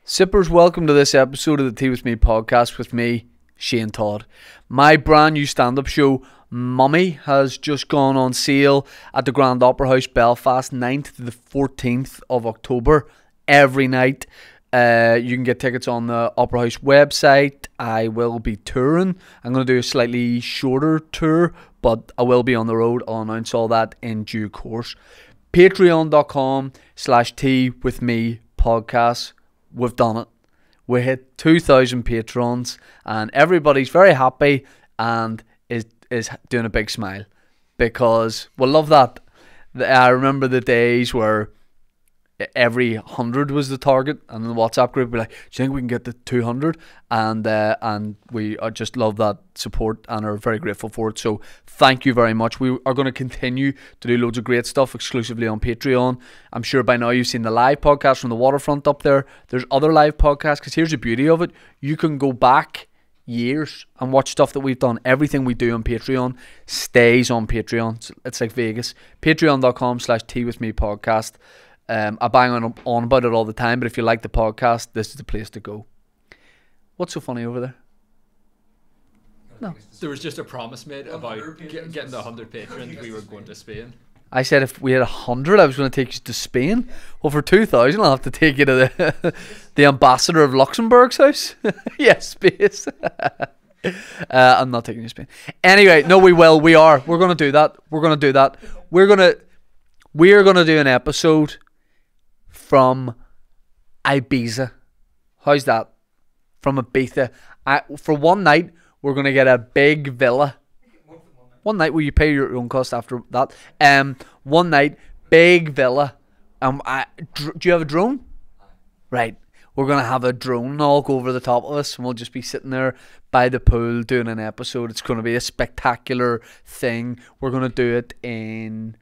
Sippers, welcome to this episode of the Tea With Me podcast with me, Shane Todd. My brand new stand-up show, Mummy, has just gone on sale at the Grand Opera House, Belfast, 9th to the 14th of October, every night. You can get tickets on the Opera House website. I will be touring. I'm going to do a slightly shorter tour, but I will be on the road. I'll announce all that in due course. Patreon.com/Tea With Me podcast. We've done it. We hit 2,000 patrons and everybody's very happy and is doing a big smile because we love that. I remember the days where every 100 was the target, and in the WhatsApp group we're like, do you think we can get to 200? And we just love that support and are very grateful for it. So thank you very much. We are going to continue to do loads of great stuff exclusively on Patreon. I'm sure by now you've seen the live podcast from the waterfront up there. There's other live podcasts, because here's the beauty of it. You can go back years and watch stuff that we've done. Everything we do on Patreon stays on Patreon. It's like Vegas. Patreon.com/Tea With Me podcast. I bang on about it all the time, but if you like the podcast, this is the place to go. What's so funny over there? No. There was just a promise made about getting the 100 patrons. We were going to Spain. I said if we had 100, I was going to take you to Spain. Well, for 2,000, I'll have to take you to the ambassador of Luxembourg's house. Yes, space. I'm not taking you to Spain. Anyway, no, we will. We are. We're going to do that. We're going to do that. We're going to do an episode from Ibiza. How's that? From Ibiza. For one night, we're going to get a big villa. One night, will you pay your own cost after that? One night, big villa. Do you have a drone? Right. We're going to have a drone all go over the top of us, and we'll just be sitting there by the pool doing an episode. It's going to be a spectacular thing. We're going to do it in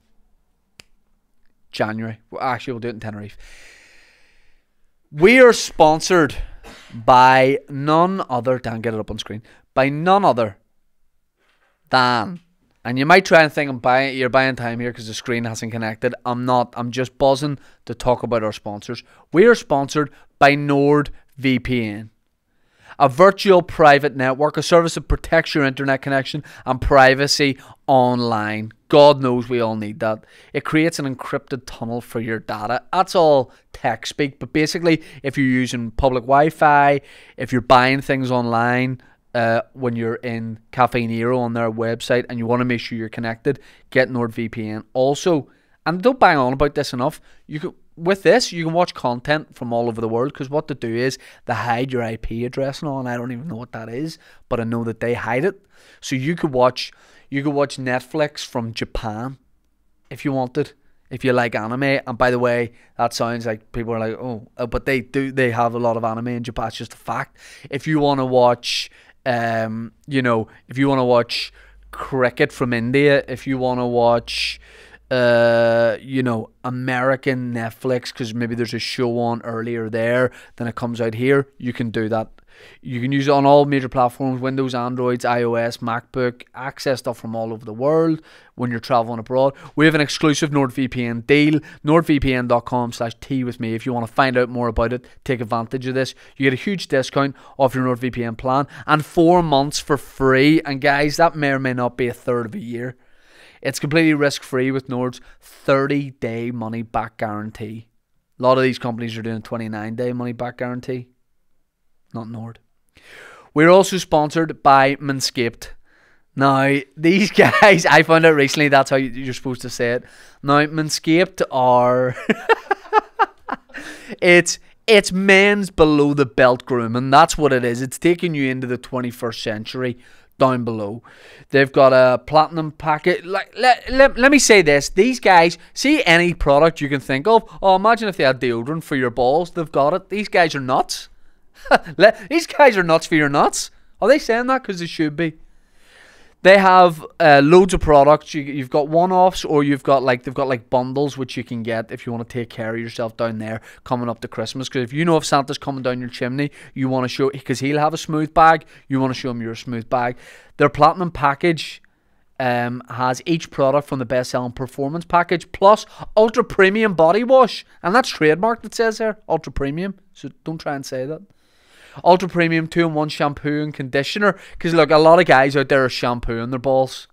January. Actually, we'll do it in Tenerife. We are sponsored by none other, Dan, get it up on screen, by none other than, and you might try and think you're buying time here because the screen hasn't connected. I'm not. I'm just buzzing to talk about our sponsors. We are sponsored by NordVPN, a virtual private network, a service that protects your internet connection and privacy online. God knows we all need that. It creates an encrypted tunnel for your data. That's all tech speak, but basically if you're using public Wi-Fi, if you're buying things online, when you're in Cafe Nero on their website and you want to make sure you're connected, get NordVPN. Also, and don't bang on about this enough, with this, you can watch content from all over the world, because what they do is they hide your IP address and all, and I don't even know what that is, but I know that they hide it. So you could watch Netflix from Japan if you wanted, if you like anime. And by the way, that sounds like people are like, oh, but they have a lot of anime in Japan. It's just a fact. If you want to watch, if you want to watch cricket from India, if you want to watch American Netflix, because maybe there's a show on earlier there than it comes out here, you can do that. You can use it on all major platforms: Windows, Androids, iOS, MacBook. Access stuff from all over the world when you're traveling abroad. We have an exclusive NordVPN deal. NordVPN.com/Tea With Me. If you want to find out more about it, take advantage of this. You get a huge discount off your NordVPN plan and 4 months for free. And guys, that may or may not be a third of a year. It's completely risk-free with Nord's 30-day money-back guarantee. A lot of these companies are doing a 29-day money-back guarantee. Not Nord. We're also sponsored by Manscaped. Now, these guys, I found out recently that's how you're supposed to say it. Now, Manscaped are... It's men's below-the-belt grooming. That's what it is. It's taking you into the 21st century. Down below, they've got a platinum packet. Let me say this: these guys, see any product you can think of. Oh, imagine if they had deodorant for your balls. They've got it. These guys are nuts. These guys are nuts for your nuts. Are they saying that? Because they should be. They have loads of products. You've got one-offs, or they've got bundles which you can get if you want to take care of yourself down there coming up to Christmas. Because if you know if Santa's coming down your chimney, you want to show, because he'll have a smooth bag, you want to show him your smooth bag. Their platinum package has each product from the best-selling performance package plus ultra premium body wash, and that's trademarked. It says there ultra premium, so don't try and say that. Ultra premium 2-in-1 shampoo and conditioner, because look, a lot of guys out there are shampooing their balls.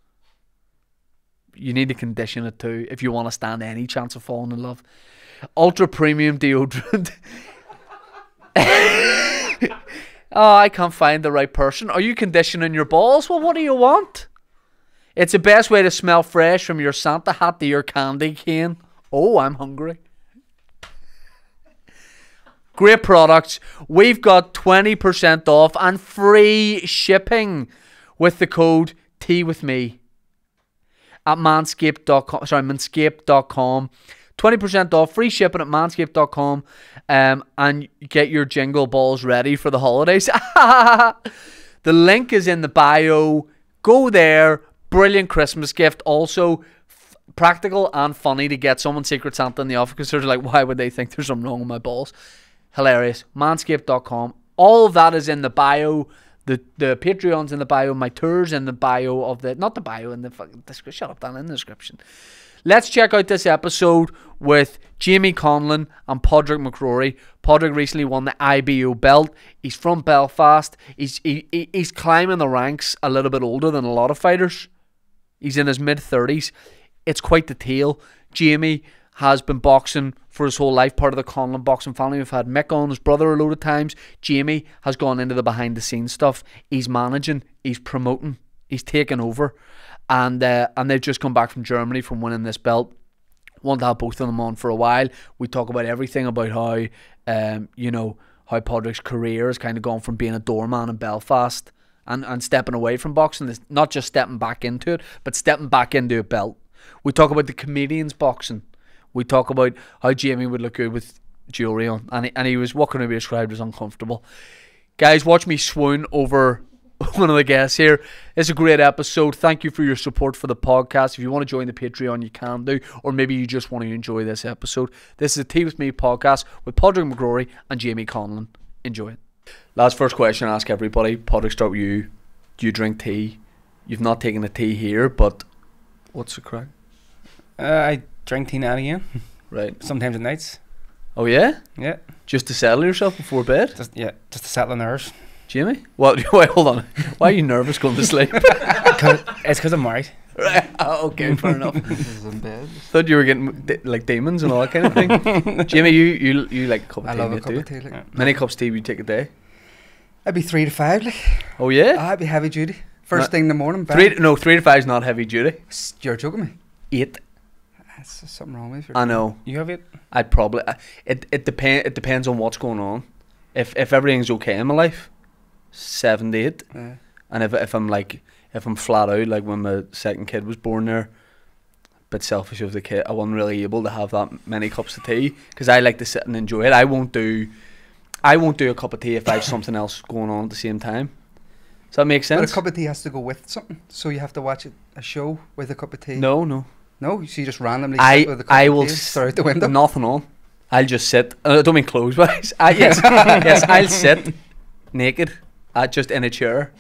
You need to condition it too if you want to stand any chance of falling in love. Ultra premium deodorant. Oh, I can't find the right person. Are you conditioning your balls? Well, what do you want? It's the best way to smell fresh, from your Santa hat to your candy cane. Oh, I'm hungry. Great products. We've got 20% off and free shipping with the code TWITHME at manscaped.com. Sorry, manscaped.com. 20% off, free shipping at manscaped.com, and get your jingle balls ready for the holidays. The link is in the bio. Go there. Brilliant Christmas gift. Also, practical and funny to get someone Secret Santa in the office, because they're like, why would they think there's something wrong with my balls? Hilarious. Manscaped.com. All of that is in the bio. The Patreon's in the bio. My tour's in the bio of the... Not the bio, in the fucking description. Shut up, Dan, in the description. Let's check out this episode with Jamie Conlan and Padraig McCrory. Padraig recently won the IBO belt. He's from Belfast. He's climbing the ranks, a little bit older than a lot of fighters. He's in his mid-30s. It's quite the tale. Jamie has been boxing for his whole life, part of the Conlan boxing family. We've had Mick on, his brother, a load of times. Jamie has gone into the behind-the-scenes stuff. He's managing, he's promoting, he's taking over. And they've just come back from Germany from winning this belt. Want to have both of them on for a while. We talk about everything about how, how Padraig's career has kind of gone from being a doorman in Belfast and stepping away from boxing. It's not just stepping back into it, but stepping back into a belt. We talk about the comedians boxing. We talk about how Jamie would look good with jewellery on. And he was what can be described as uncomfortable. Guys, watch me swoon over one of the guests here. It's a great episode. Thank you for your support for the podcast. If you want to join the Patreon, you can do, or maybe you just want to enjoy this episode. This is a Tea With Me podcast with Padraig McCrory and Jamie Conlan. Enjoy it. Last first question I ask everybody. Padraig, start with you. Do you drink tea? You've not taken the tea here, but what's the crack? I drink tea now and again. Right. Sometimes at nights. Oh yeah? Yeah. Just to settle yourself before bed? Just to settle the nerves. Jamie? Wait, hold on. Why are you nervous going to sleep? It's because I'm married. Right. Oh, okay, fair enough. Thought you were getting like demons and all that kind of thing. Jamie, you like a cup of tea? I love a cup of tea. Like. Yeah. Many cups of tea would you take a day? I'd be 3 to 5. Like. Oh yeah? I'd be heavy duty. First thing in the morning. 3 to 5 is not heavy duty. You're joking me. 8. That's something wrong with you. I know. You have it? I'd probably. It depends on what's going on. If everything's okay in my life, 7 to 8. Yeah. And if I'm flat out, like when my second kid was born there, a bit selfish of the kid, I wasn't really able to have that many cups of tea because I like to sit and enjoy it. I won't do a cup of tea if I have something else going on at the same time. Does that make sense? But a cup of tea has to go with something, so you have to watch a show with a cup of tea. No. So you just randomly sit with a cup of tea throw out the window. Nothing on. I'll just sit. I don't mean clothes, but yes, I'll sit naked, just in a chair,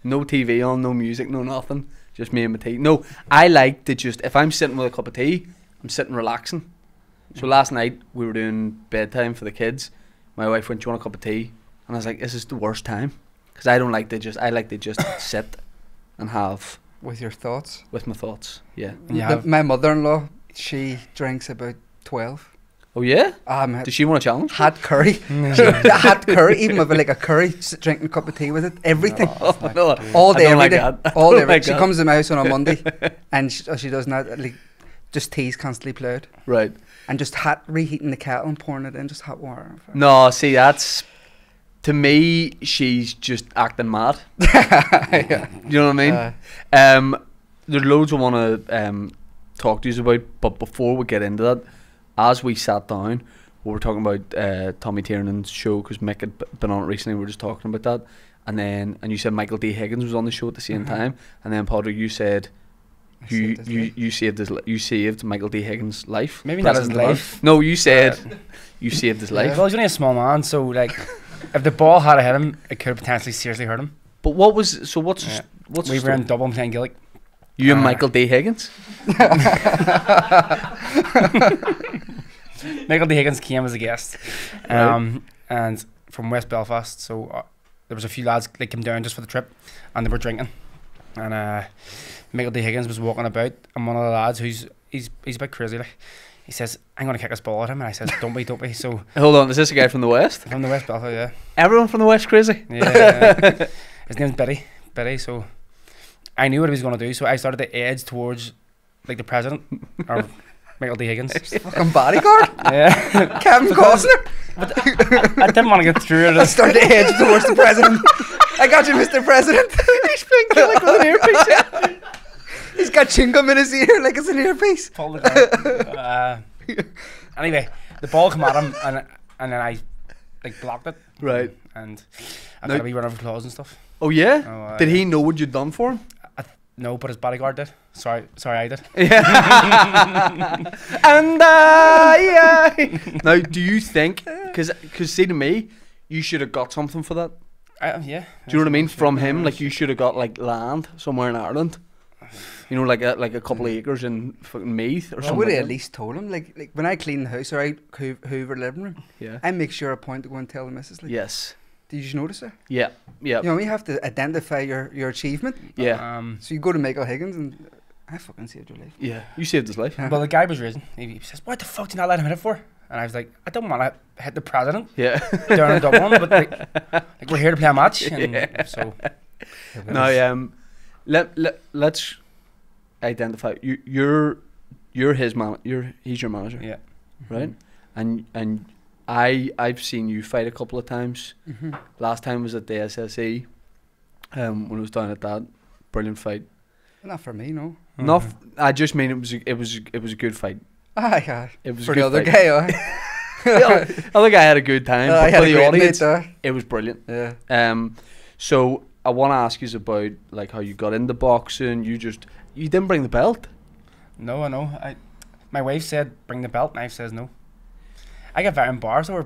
no TV on, no music, no nothing, just me and my tea. No, I like to just, if I'm sitting with a cup of tea, I'm sitting relaxing. So last night we were doing bedtime for the kids. My wife went, "Do you want a cup of tea?" And I was like, "This is the worst time," because I like to just sit and have with your thoughts. With my thoughts, yeah. My mother-in-law, she drinks about 12. Oh yeah? Does she want a challenge? Hot curry. Hot curry, even with like a curry, drinking a cup of tea with it, everything. No, all day, every day. Like all day. Like she comes to my house on a Monday, and she does not like just tea's constantly played. Right. And just reheating the kettle and pouring it in, just hot water. No, see, that's, to me, she's just acting mad. Yeah. You know what I mean? There's loads I want to talk to you about, but before we get into that, as we sat down, we were talking about Tommy Tiernan's show because Mick had been on it recently. We were just talking about that, and you said Michael D. Higgins was on the show at the same time, and then Padraig, you said you saved Michael D. Higgins' life. Maybe not his life. No, you said you saved his life. Well, he's only a small man, so like, if the ball had hit him, it could have potentially seriously hurt him. But what's we were in Dublin playing Gaelic. You and Michael D. Higgins. Michael D. Higgins came as a guest, and from West Belfast. So there was a few lads that came down just for the trip, and they were drinking. And Michael D. Higgins was walking about, and one of the lads he's a bit crazy, like, he says, "I'm gonna kick this ball at him," and I says, "Don't be." So Hold on, is this a guy from the West? from the West Belfast, yeah. Everyone from the West crazy? Yeah. His name's Betty. So I knew what he was gonna do, so I started to edge towards like the president or Michael D. Higgins. Fucking bodyguard. Yeah. Kevin Costner. I didn't want to get through it. I started to edge towards the president. I got you, Mr. President. He's been like with an earpiece. He's got chewing gum in his ear like it's an earpiece. Pulled it out. Anyway, the ball came at him, and then I like blocked it. Right. And I Now- got a wee run of applause and stuff. Oh yeah? Oh, Did he know what you'd done for him? No, but his bodyguard did. Sorry, I did. And yeah. Now, do you think? Because see, to me, you should have got something for that. Yeah. Do you know what I mean? From him, like you should have got like land somewhere in Ireland. You know, like a couple of acres in fucking Meath or I something. would have like at least told him, like when I clean the house or I hoover the living room, that. Yeah. I make sure a point to go and tell the missus. Like, Yes. did you notice it? Yeah. Yeah. You know, you have to identify your achievement. Yeah. So you go to Michael Higgins and I fucking saved your life. Yeah. You saved his life. Well, the guy was raging. He says, "What the fuck did you not let him hit it for?" And I was like, "I don't want to hit the president Yeah. down in Dublin, but like we're here to play a match." And Yeah. so Now, let's identify. You're his man. He's your manager. yeah. Right. And I've seen you fight a couple of times. Mm-hmm. Last time was at the SSE. When I was down at that brilliant fight. Not for me, no. Not. I just mean it was a good fight. Aye. It was For a the good other fight. guy, aye. The other guy had a good time, I but had for a the great audience, night there. it was brilliant. Yeah. So I want to ask you about like how you got into boxing. You didn't bring the belt. No, I know. My wife said bring the belt, and I says no. I get very embarrassed over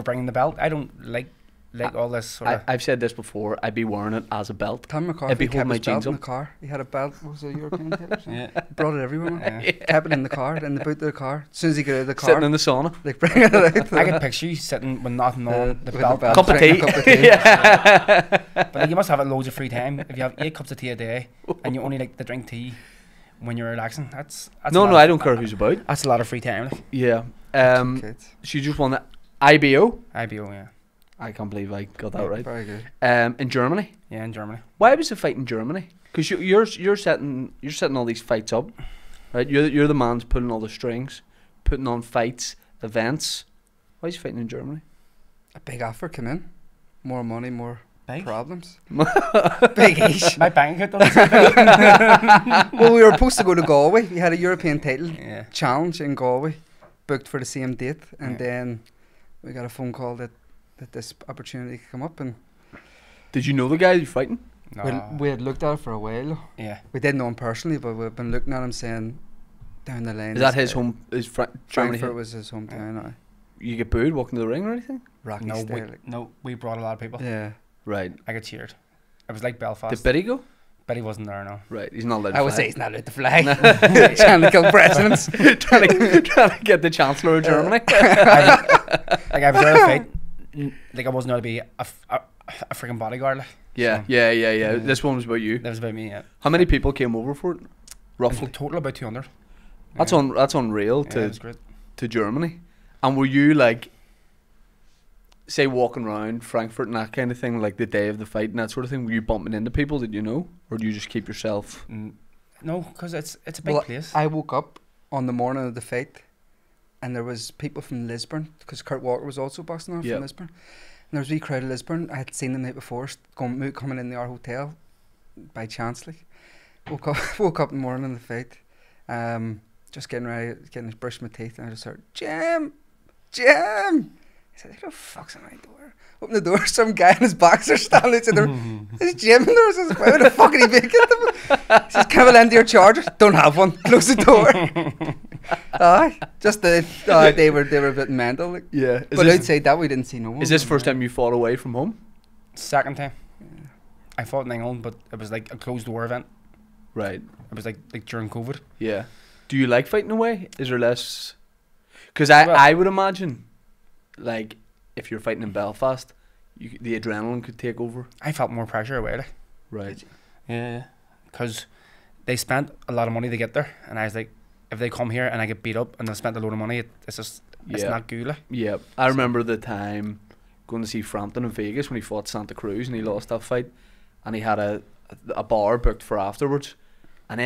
bringing the belt. I don't like all this sort of. I've said this before. I'd be wearing it as a belt. Tom I'd McCarthy be kept holding my his belt jeans in the up. car. He had a belt. What was it, European title? Yeah. He brought it everywhere. Man. Yeah. Kept it in the car, in the boot of the car. As soon as he got out of the car, Sitting in the sauna. like bring it out. I could picture you sitting with nothing on, the with belt. the belt. Cup of Drinking tea. a cup of tea. Yeah. But like, you must have loads of free time. If you have 8 cups of tea a day and you only like to drink tea when you're relaxing, that's No, I don't care who's about. That's a lot of free time. Like. Yeah. Kids. She just won the IBO. IBO, yeah. I can't believe I got that right. Very good. In Germany. Yeah, in Germany. Why was the fight in Germany? Because you're setting all these fights up, right? You're the man's pulling all the strings, putting on fights, events. Why is he fighting in Germany? A big offer came in. More money, more Big? problems. Big-ish. My bank account doesn't Well, we were supposed to go to Galway. We had a European title Yeah. challenge in Galway, booked for the same date, and Yeah. then we got a phone call that this opportunity could come up, and Did you know the guy you're fighting? No. we had looked at it for a while. Yeah. We didn't know him personally, but we've been looking at him saying down the line. Is that his home? Is Germany? Frankfurt was his hometown. You get booed walking to the ring or anything? Rocky No, style. Like, we brought a lot of people. yeah. Right. I got cheered. It was like Belfast. Did Betty go? Betty wasn't there, no. Right. He's not allowed to I would fly. say he's not allowed to fly. Trying to kill presidents. trying to get the Chancellor of Germany. Like I was there to fight. Like I wasn't there to be a freaking bodyguard. Like. Yeah. So, This one was about you. That was about me. Yeah. How many people came over for it? In Roughly. total about 200. That's Yeah. that's unreal Yeah, to it was great. to Germany. And were you like, say, walking around Frankfurt and that kind of thing, like the day of the fight and that sort of thing? Were you bumping into people that you know, or do you just keep yourself? No, because it's a big Well, place. I woke up on the morning of the fight, and there was people from Lisbon, because Kurt Walker was also boxing there Yeah. from Lisbon. And there was a wee crowd of Lisbon. I had seen them the night before, coming in our hotel by chance. Like, woke up in the morning of the fight, just getting ready, brushing my teeth, and I just heard Jim. I said, "Who the fuck's in my door?" Open the door, some guy in his boxers standing outside there. Is Jim in there? I says, "Why the fuck are you making them?" He says, "Can I lend your charger?" "Don't have one." Close the door. Just they were a bit mental. Like. Yeah. But outside that, we didn't see no one. Is this first time you fought away from home? Second time. I fought in England, but it was like a closed door event. Right. It was like during COVID. Yeah. Do you like fighting away? Is there less? Because Well- I would imagine, like, if you're fighting in Belfast, the adrenaline could take over. I felt more pressure away. Like. Right. Yeah. Because they spent a lot of money to get there, and I was like, if they come here and I get beat up and they spent a load of money, it's just it's Yeah. not good. Like. Yeah. I remember the time going to see Frampton in Vegas when he fought Santa Cruz and he lost that fight, and he had a bar booked for afterwards, and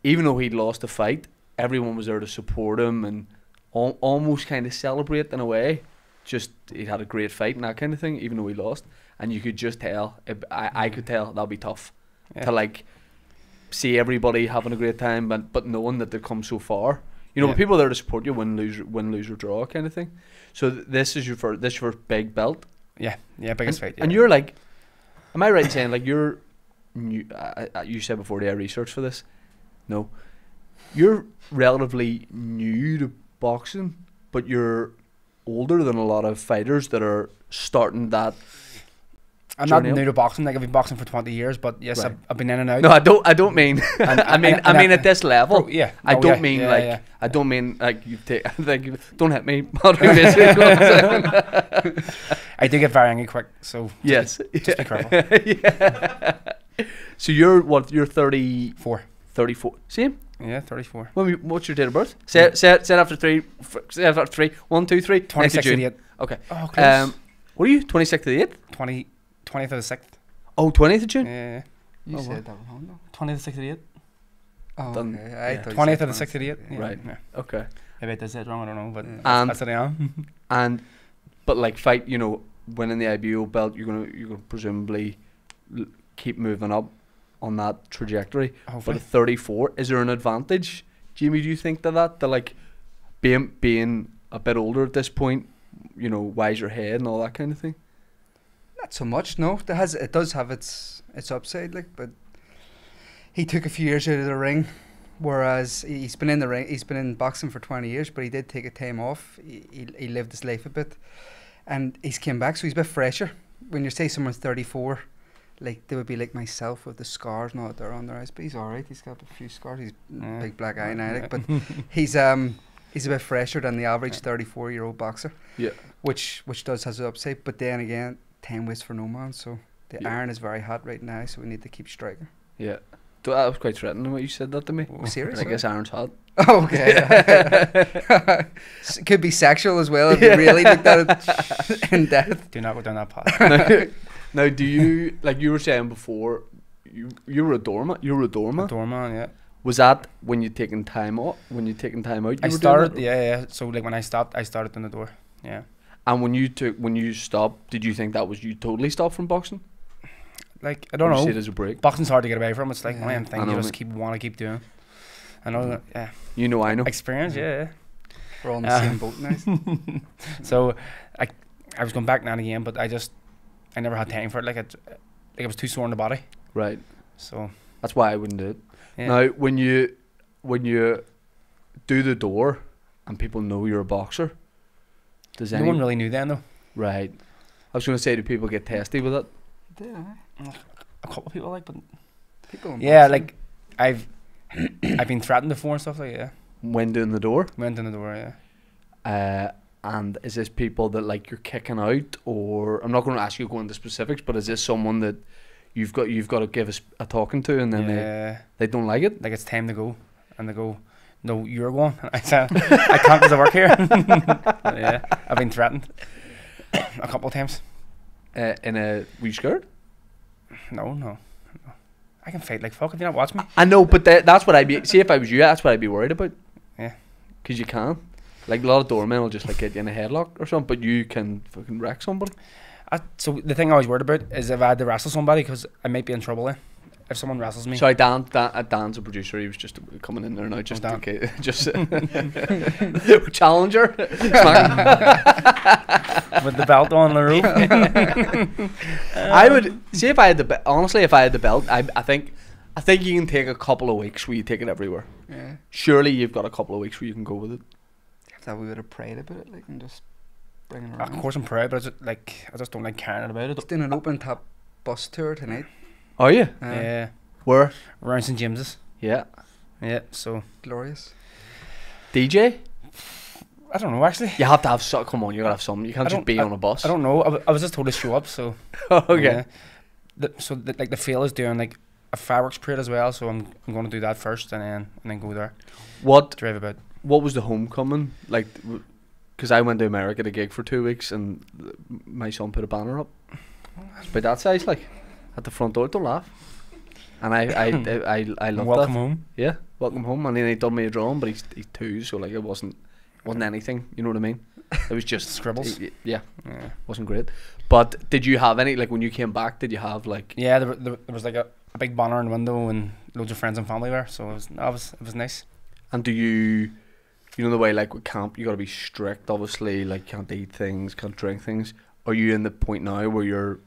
even though he'd lost the fight, everyone was there to support him and almost kind of celebrate in a way. Just he had a great fight and that kind of thing, even though he lost, and you could just tell. I could tell that'll be tough to like see everybody having a great time, but knowing that they've come so far. You know, Yeah. people are there to support you, win, lose or draw kind of thing. So this is your first big belt. Yeah, biggest fight. Yeah. And you're like, am I right in saying like you're new? You said before that I researched for this. No, you're relatively new to boxing, but you're older than a lot of fighters that are starting that. I'm not journey up. new to boxing. Like I've been boxing for 20 years, but yes, Right. I've been in and out. No, I don't mean. I mean at this level. Oh, yeah. I Oh, don't yeah, mean yeah, like yeah. I don't mean like you take. Don't hit me. Basically what I'm saying. I do get very angry quick, so Yes. just be careful. Yeah. So you're what? You're 34. 4. Same. Yeah, 34. What's your date of birth? Say after three. Say after three. 1, 2, 3. 26th of the 8th. Okay. Oh, close. What are you? 26th of the 8th. 20th of the 6th. Oh, 20th of June. Yeah. You Oh, said what? that was wrong though. 20th of the 6th of the 8th. Oh, Done. okay. Yeah. I thought you 20th said of the 6th of the 8th. yeah. Yeah. Right. Yeah. Okay. Maybe I did say it wrong, I don't know, but And- that's what I am. And, but like fight, you know, winning the IBO belt, you're gonna presumably keep moving up on that trajectory. But Hopefully. at 34, is there an advantage, Jamie? Do you think to like being a bit older at this point, you know, wiser head and all that kind of thing? Not so much, no. It does have its upside, like, but he took a few years out of the ring, whereas he's been in the ring. He's been in boxing for 20 years, but he did take a time off. He lived his life a bit, and he's came back, so he's a bit fresher. When you say someone's 34, like they would be like myself with the scars and all that they're on their eyes, but he's all right. He's got a few scars. He's Yeah. big black eye now, like, but he's a bit fresher than the average 34-year-old boxer. Yeah. Which does has an upside, but then again, time waits for no man. So the Yeah. iron is very hot right now, so we need to keep striking. Yeah. That was quite threatening when you said that to me. Oh, serious? I guess iron's hot. Okay. Could be sexual as well if you really look at it in depth. Do not go down that path. Now, do you like you were saying before? You were a doorman. You were a doorman. Doorman, yeah. Was that when you taking time off? When you taking time out? You I were doing started, that? yeah. So like when I stopped, I started in the door. Yeah. And when you stopped, did you think that was you totally stopped from boxing? Like I don't Or did you know. see it as a break. Boxing's hard to get away from. It's like one of them Yeah. things I know, you just mate. want to keep doing. I know that, yeah. You know, I know. Experience, yeah. We're all in the same boat now. So I was going back now and again, but I never had time for it. Like I was too sore in the body. Right. So That's why I wouldn't do it. yeah. Now, when you do the door, and people know you're a boxer, does no anyone one really knew then though. right? I was going to say, do people get testy with it? Yeah. A couple of people like, but People in yeah, boxing. like I've been threatened before and stuff like that. Yeah. When doing the door? Went in the door, yeah. And is this people that like you're kicking out, or I'm not going to ask you to go into specifics, but is this someone that you've got to give a talking to, and then Yeah. they don't like it? Like it's time to go, and they go, "No, you're going." I said, "I can't because I work here." Yeah, I've been threatened a couple of times. Were you scared? No. I can fight like fuck if you not watch me. I know, but that's what I'd be. See, if I was you, that's what I'd be worried about. Yeah. Because you can. Like a lot of doormen will just like get you in a headlock or something, but you can fucking wreck somebody. So the thing I was worried about is if I had to wrestle somebody, because I might be in trouble then. If someone wrestles me. Sorry, Dan's a producer. He was just coming in there now, just Dan. okay, just challenger. With the belt on the roof. I would see if I had the honestly, if I had the belt, I think you can take a couple of weeks where you take it everywhere. Yeah. Surely you've got a couple of weeks where you can go with it. I thought we would have prayed about it, like, and just bring it Of around. course I'm proud, but I just don't like caring about it. Just doing an open top bus tour tonight. Are you? Yeah. Where? around St James's. Yeah. Yeah, so Glorious. DJ? I don't know actually. You have to have some. Come on, you gotta have some. You can't just be on a bus. I don't know. I was just told to show up, so Okay. yeah. Like the field is doing like a fireworks parade as well, so I'm going to do that first and then go there, What drive about. What was the homecoming like? Because I went to America to gig for 2 weeks, and my son put a banner up. It's about that size, like at the front door. Don't laugh. And I loved Welcome that. home. Yeah, welcome home. And then he done me a drawing, but he's 2, so like it wasn't anything. You know what I mean? It was just Scribbles. Yeah, Yeah. wasn't great. But did you have any, like when you came back? Did you have like? Yeah, there was like a big banner in the window and loads of friends and family there, so it was nice. And do you know the way like with camp, you got to be strict. Obviously, like can't eat things, can't drink things. Are you in the point now where you're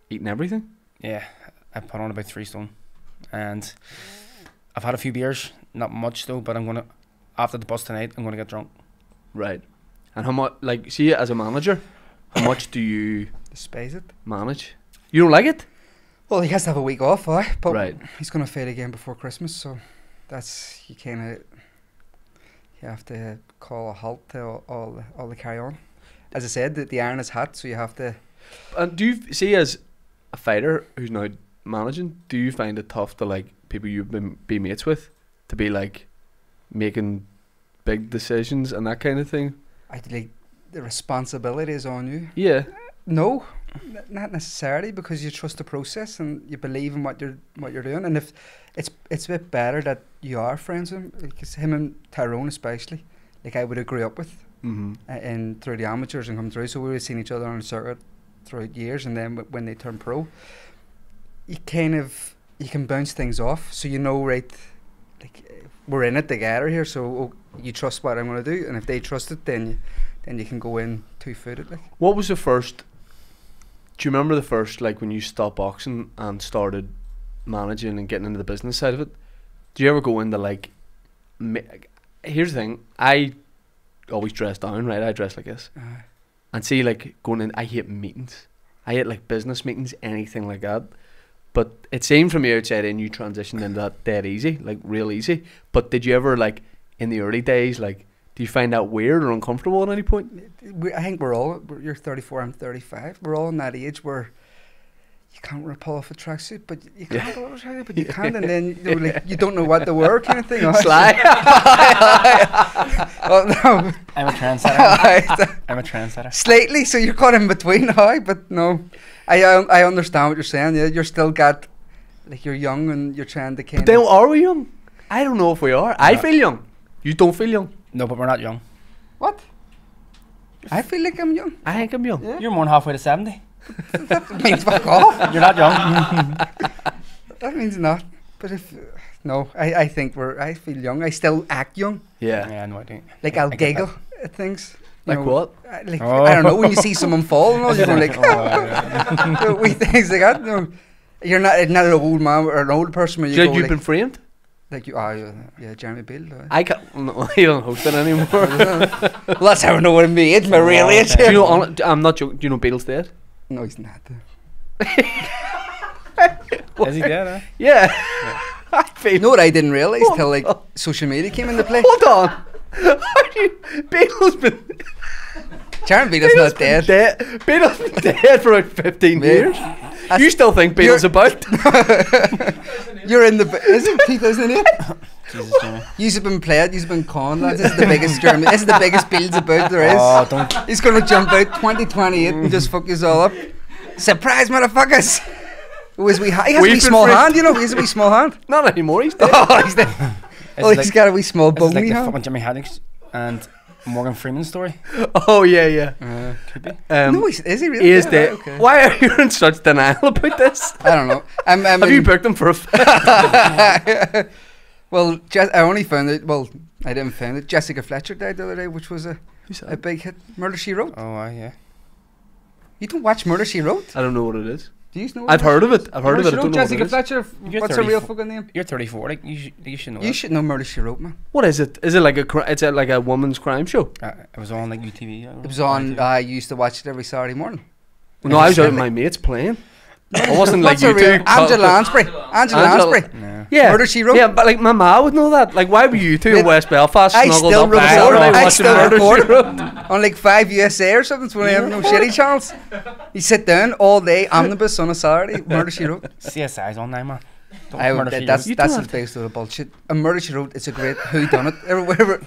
eating everything? Yeah, I put on about 3 stone, and I've had a few beers, not much though. But I'm gonna, after the bus tonight, I'm gonna get drunk. Right. And how much? Like, see, as a manager, how much do you Despise it. manage? You don't like it? Well, he has to have a week off, but Right. he's going to fade again before Christmas, so that's you have to call a halt to all the carry on. As I said, the iron is hot, so you have to. And do you see, as a fighter who's now managing, do you find it tough to like people you've been be mates with to be like making big decisions and that kind of thing? I like the responsibility is on you. Yeah. No, not necessarily, because you trust the process and you believe in what you're doing. And if it's a bit better that you are friends with him, because him and Tyrone especially, like I would have grew up with, and through the amateurs and come through. So we would have seen each other on the circuit throughout years, and then when they turn pro, you can bounce things off. So you know, right, like we're in it together here. So you trust what I'm going to do, and if they trust it, then you can go in 2-footed. Like, What was the first? Do you remember the first, like when you stopped boxing and started managing and getting into the business side of it? Do you ever go into like? Here's the thing. I always dress down, right? I dress like this, and see, like going in. I hate meetings. I hate like business meetings, anything like that. But it seemed from the outside in, you transitioned into that dead easy, like real easy. But did you ever, like in the early days, like do you find that weird or uncomfortable at any point? I think you're 34, I'm 35. We're all in that age where you can't really pull off a tracksuit, but you can't pull off a tracksuit, but you can, and then like, you don't know what to wear, kind of thing. Sly. Well, no. I'm a trendsetter. I'm a trendsetter. Slightly, so you're caught in between, but no. I understand what you're saying. Yeah, you're still got, like you're young and you're trying to kind But then are we young? I don't know if we are. I feel young. You don't feel young. No, but we're not young. What? I feel like I'm young. I think I'm young. Yeah. You're more than halfway to 70. That means fuck off. You're not young. That means not. But if no, I think I feel young. I still act young. Yeah. Yeah, no, I don't. Like I'll giggle at things. You Like know, what? I don't know, when you see someone fall and all, you're going like, we things like that. No, you're not an old man or an old person where you Do you go think you've like, been framed? like you yeah, Jeremy Beadles. I can't. No, he don't host it anymore. Well, that's how I know what I'm age, my real age. Do you know? I'm not joking. Do you know Beadles dead? No, he's not. Is he dead? Yeah. I feel. You know what I didn't realise till like social media came into play? Hold on. Beadles been. Jeremy Beadles not dead. Beadles been dead for about 15 years. You still think Beadles about? You're in the. Is it 2008? Jesus, Jamie. You've been played. You've been con lads. This is the biggest Jeremy. This is the biggest Beadles about there is. Oh, don't. He's gonna jump out 2028 and just fuck us all up. Surprise, motherfuckers! He has a wee small hand, you know. He has a wee small hand. Not anymore. He's dead. Oh, he's dead. Oh, he's got a wee small This is like bony the hand. fucking Jimmy Haddix and Morgan Freeman story. Oh yeah. Could be. No, is he really? He is dead? dead. Okay. Why are you in such denial about this? I don't know. Have you booked him for a fight? Well, I only found it. Well, I didn't find it. Jessica Fletcher died the other day, which was a big hit. Murder She Wrote. Oh, yeah. You don't watch Murder She Wrote? I don't know what it is. Do you know? I've heard of it. I've heard of it. I don't know what Jessica it is. Fletcher. You're What's her real 34. fucking name? You're 34. Like you should know. You should know Murder She Wrote, man. What is it? Is it like it's like a woman's crime show? It was on like UTV. It was on. I used to watch it every Saturday morning. No, I was out with my mates playing. I wasn't like What's her you real? two. Angela Lansbury. Angela Lansbury. Yeah. Yeah. Murder, She Wrote. Yeah, but like my ma would know that. Like, why were you two in Mate, West Belfast I snuggled still up on record. Saturday I watching still Murder, She record Wrote? on like 5 USA or something when I have no shitty channels. You sit down all day, omnibus on a Saturday, Murder, She Wrote. CSI's on now, man. Don't I, Murder, She that's Wrote. that's the biggest load of bullshit. A Murder, She Wrote, it's a great whodunit. Everywhere.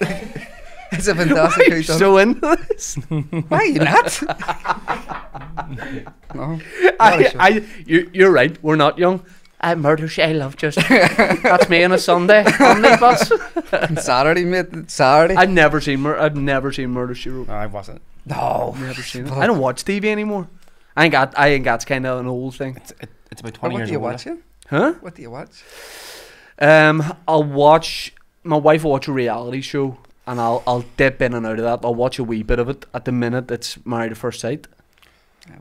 It's a fantastic Why are you whodunit. so into this? Why are you not? No. Not a show. You're right. We're not young. I murder. I love just. That's me on a Sunday omnibus. Saturday, mate. Saturday. I've never seen Murder, She Wrote. No, I wasn't. No. Never seen it. I don't watch TV anymore. I think that's kind of an old thing. It's about What 20 years do you old. watch? Huh? What do you watch? I'll watch. My wife will watch a reality show, and I'll dip in and out of that. I'll watch a wee bit of it. At the minute, it's Married at First Sight.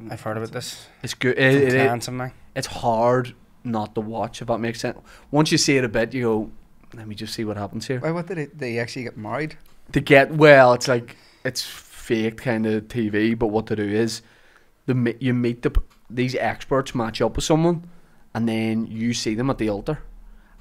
I've heard about this. It's good. From clients of mine. It's hard not to watch, if that makes sense. Once you see it a bit, you go, let me just see what happens here. Why? What did they actually get married? It's like it's fake kind of TV, but what to do is you meet these experts match up with someone, and then you see them at the altar,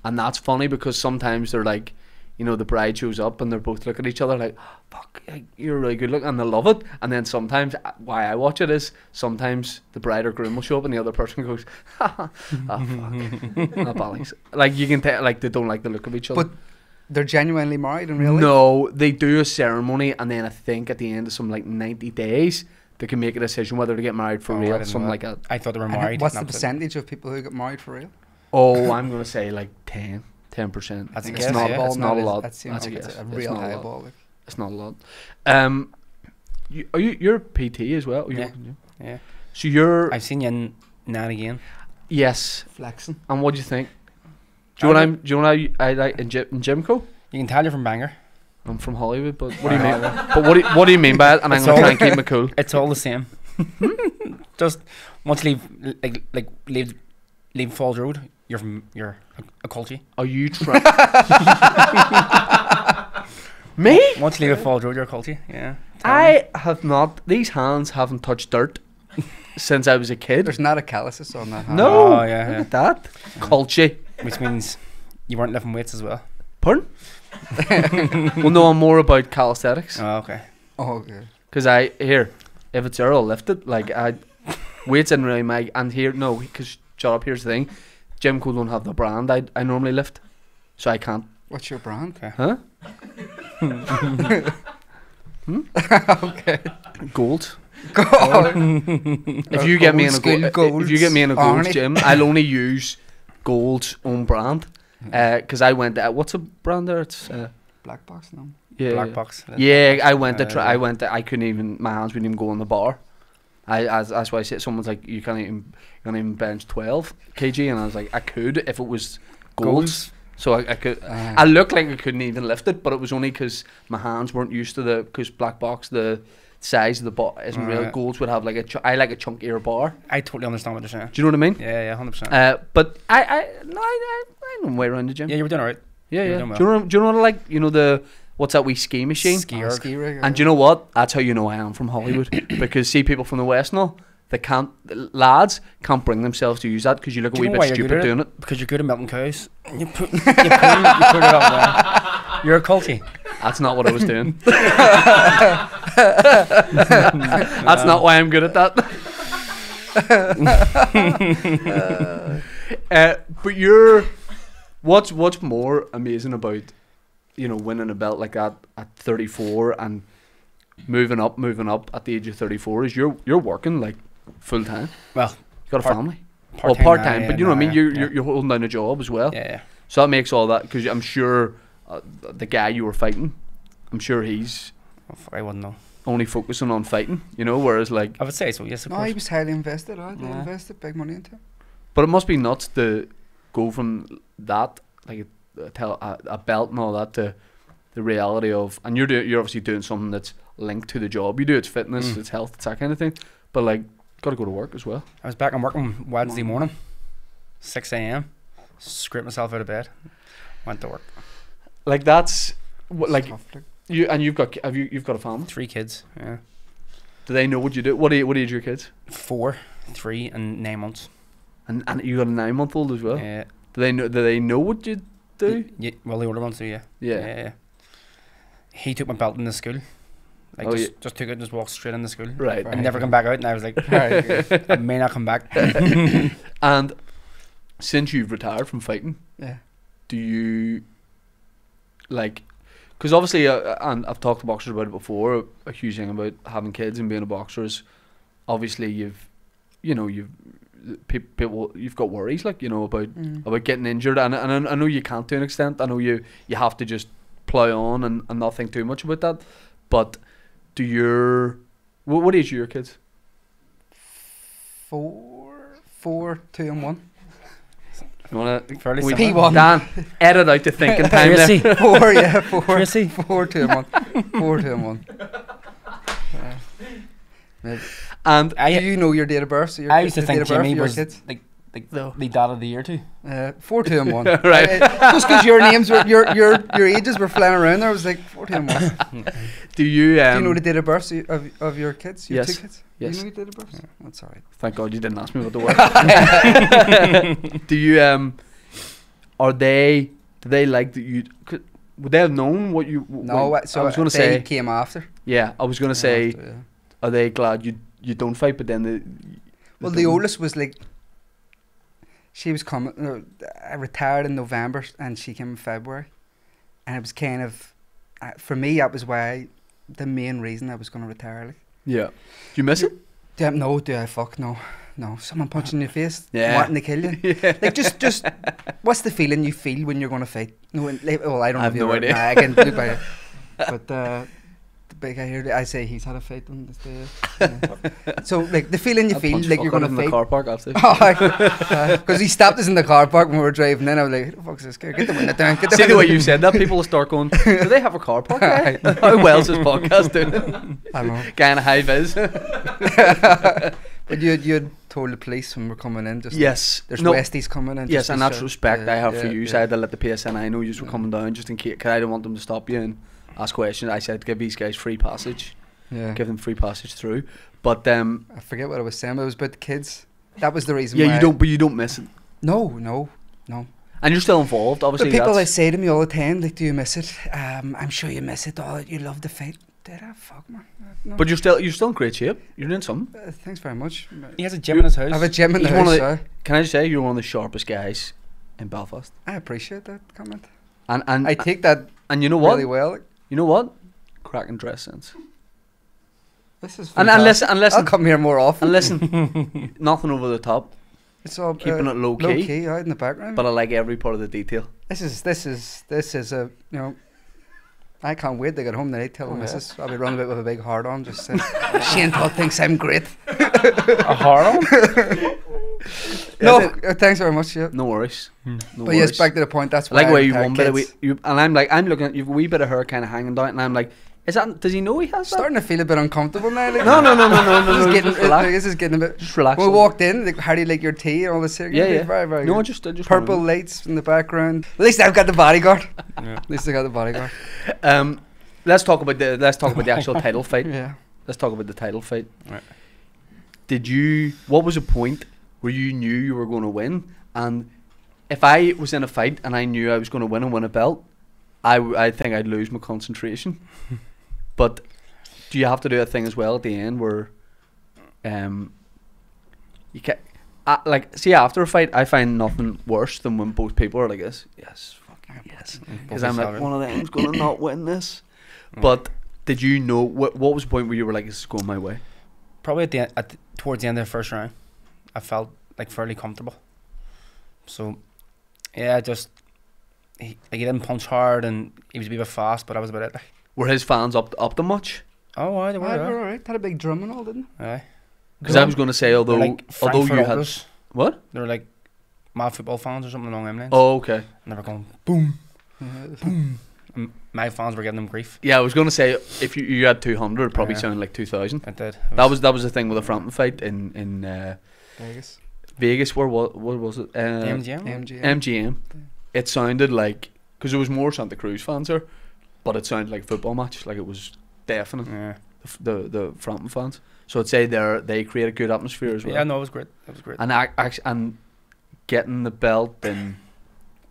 and that's funny because sometimes they're like, you know, the bride shows up and they're both looking at each other like, fuck, like, you're really good looking, and they love it. And then sometimes, why I watch it is sometimes the bride or groom will show up and the other person goes, oh fuck, not balance. Like you can tell, like they don't like the look of each other. But they're genuinely married in real life? No, they do a ceremony, and then I think at the end of some like 90 days they can make a decision whether to get married for Oh, I real. didn't Something know like that. that. I thought they were And married. what's and the that was it. percentage of people who get married for real? Oh, I'm gonna say like 10%. That's a It's guess, not. yeah. It's not a lot. That's That's a it's guess. a It's real not a high lot. ball. Like. It's not a lot. You're PT as well. Yeah. Yeah. So you're I've seen you in now and again. yes. Flexing. And what do you think? Do you know what I like in Gymco? You can tell you're from Bangor. I'm from Hollywood, but what do you mean? But what do you mean by it? And I'm It's gonna all- try and keep it cool. It's all the same. Just once you leave Falls Road, you're a culture. Are you trying? Me? Once you leave Falls Road, you're a culture. Yeah. I have not. These hands haven't touched dirt since I was a kid. There's not a calluses on that hand. No. Oh, yeah, Look yeah. at that. Culture. Which means you weren't lifting weights as well. Pardon? Well, no, I'm more about calisthenics. Oh, okay. Oh, okay. Because if it's Earl, I'll lift it. Like, weights isn't really my, and here, no, because, shut up, here's the thing. Gymco don't have the brand I normally lift. So I can't. What's your brand? Okay. Huh? Okay. Gold. God. If you get me in a Old school if you get me in a Golds, Gold's Arnie. gym, I'll only use Gold's own brand. Because I went, what's a brand there? It's, Black box, no. yeah. Black box. Yeah, I went to try. I couldn't even. My hands wouldn't even go on the bar. That's why I said someone's like you can't even bench 12 kg, and I was like I could if it was Gold's. So I could. I looked like I couldn't even lift it, but it was only because my hands weren't used to because Black Box the size of the bar isn't real. Right. Gold's would have like I like a chunkier bar. I totally understand what you're saying. Do you know what I mean? Yeah, yeah, 100%. But I know my way around the gym. Yeah, you were doing alright. Yeah, you were yeah. doing Do you know what I like? You know the what's that wee ski machine? Ski erg. Ski rig. And do you know what? That's how you know I am from Hollywood. Because see people from the West now, lads can't bring themselves to use that because you look a Do wee you know bit why you're good stupid at doing it. Because you're good at milking cows. You put it up there. You're a culty. That's not what I was doing. That's not why I'm good at that. But what's more amazing about winning a belt like that at 34 and moving up at the age of 34 is you're working like full time. Well, You got a family. part Part now, time, yeah, but you know what I mean. yeah. You're holding down a job as well. Yeah, yeah. So that makes all that because I'm sure the guy you were fighting, I'm sure he's I wouldn't know. only focusing on fighting. Whereas like, I would say so. Yes, of No, course. he was highly invested. Right? They Yeah. invested big money into it. but it must be nuts to go from that like a belt and all that to the reality of, and you're obviously doing something that's linked to the job you do. It's fitness, it's health, it's that kind of thing. But like, got to go to work as well. I was back and working Wednesday morning, 6 a.m. Scraped myself out of bed, went to work. Like that's like Tough, like. you've got a family. 3 kids. Yeah, Do they know what you do? What age are your kids? 4, 3, and 9 months. And you got a 9-month-old as well. Yeah. Do they know what you do? Yeah. Well, the older ones do. Yeah. Yeah. He took my belt in the school. Like Oh, just took it and just walked straight in the school. Right. And never come back out. And I was like, I may not come back. And since you've retired from fighting, Yeah. do you like? Because obviously, and I've talked to boxers about it before. A huge thing about having kids and being a boxer is obviously you've people you've got worries like about getting injured, and I know you can't to an extent. I know you have to just plow on and not think too much about that. But do what age are your kids? 4, 2 and 1. You wanna Fairly we- simple. P1. Dan, edit out the thinking time Tracy. there. 4, yeah, 4. Tracy. 4, 2 and 1. 4, 2 and 1. And Do you know your date of birth? So your I kids- used to the think date of birth Jimmy of your was kids? like No. the dad of the year too. 4, 2 and 1. Right. Just because your names were your ages were flying around there, I was like 4, 2 and 1. do you Do you know the date of birth of your kids? Your Yes. 2 kids? Yes. Do you know your date of birth? That's alright. Thank God you didn't ask me what they were. Do you do they like that you would they have known what you No, I so was going to they say came after. yeah I was going to say After, yeah. are they glad you don't fight but then Well, the oldest was like, she was coming. I retired in November, and she came in February, and it was kind of, for me, that was why the main reason I was going to retire. Like, yeah do you miss it? no, do I fuck no, someone punching your face, Yeah. wanting to kill you. Yeah. Like just, what's the feeling you feel when you're going to fight? No, like, well, I don't I have know. no if you idea. ever- I can look by it, but the big guy here, I say he's had a fight on this day. Yeah. So like the feeling you I'll feel punch like fuck you're out going of to him in the fight. car park after. Because he stopped us in the car park when we were driving in. I was like, who the fuck's this guy? Get the window down. Get the See the window way down. you said that, people will start going, do they have a car park there? How well's this podcast doing? I know. Guy in a high vis. But you'd told the police when we're coming in, just Yes. there's No. Westies coming in. Yes, just and to that's show- respect I have for yeah, you. So I had to let the PSN know you were coming down just in case, because I didn't want them to stop you and ask questions. I said give these guys free passage, Yeah. give them free passage through. But I forget what I was saying, but it was about the kids. That was the reason yeah, why. you don't miss it, No. and you're still involved. Obviously, But people that's, say to me all the time, like, do you miss it? I'm sure you miss it. Oh, you love the fight. Did I? Fuck, man. No. but you're still in great shape. You're doing something. Thanks very much. He has a gym in his house. I have a gym in the He's one house. of the- Can I just say you're one of the sharpest guys in Belfast, I appreciate that comment. and I take that and you know what? really well. You know what? Cracking dress sense. This is And fantastic. listen, I'll come here more often. and listen. Nothing over the top, It's all keeping it low low key. key out in the background. But I like every part of the detail. This is a I can't wait to get home tonight. Tell the missus I'll be running about with a big heart on. Just saying, Shane Todd thinks I'm great. A hard on. No, thanks very much. Yeah. No worries. No But worries. yes, back to the point. That's I why like I where you retire one bit of kids. and I'm looking at you've a wee bit of hair kind of hanging down, and I'm like, is that? Does he know he has that? Starting to feel a bit uncomfortable now. Like, No. This is getting, Just relax. this is getting a bit. Just relax. We walked in. Like, how do you like your tea and all this? Yeah. Very, very No, I good. just Purple wanna lights in the background. At least I've got the bodyguard. Yeah. At least I got the bodyguard. know. Let's talk about the actual title fight. Yeah. Let's talk about the title fight. Right. What was a point where you knew you were going to win? And if I was in a fight and I knew I was going to win and win a belt, I think I'd lose my concentration. But do you have to do a thing as well at the end where you can like, see, after a fight I find nothing worse than when both people are like this. Yes, fucking yes. Because I'm like, one of them's going to not win this. But did you know what was the point where you were like, this is going my way? Probably towards the end of the first round, I felt like fairly comfortable. So, yeah, he didn't punch hard and he was a bit fast, but I was about it. Were his fans up to much? Oh, aye, they Right, were. alright. Had a big drum and all, didn't Aye. Because I was going to say, although They're like although you Frankfurt had Ultras. what? They were like mad football fans or something along them lines. Oh, okay. And they were going boom. they? And my fans were getting them grief. Yeah, I was going to say if you had 200, it'd probably Yeah. sound like 2,000. It did. That was the thing with the Frampton fight in Vegas. Vegas. What was it? MGM. MGM. MGM. It sounded like, because there was more Santa Cruz fans there, but it sounded like a football match. Like it was deafening. Yeah. The Frampton fans. So I'd say they create a good atmosphere as well. Yeah, no, it was great. It was great. And and getting the belt, and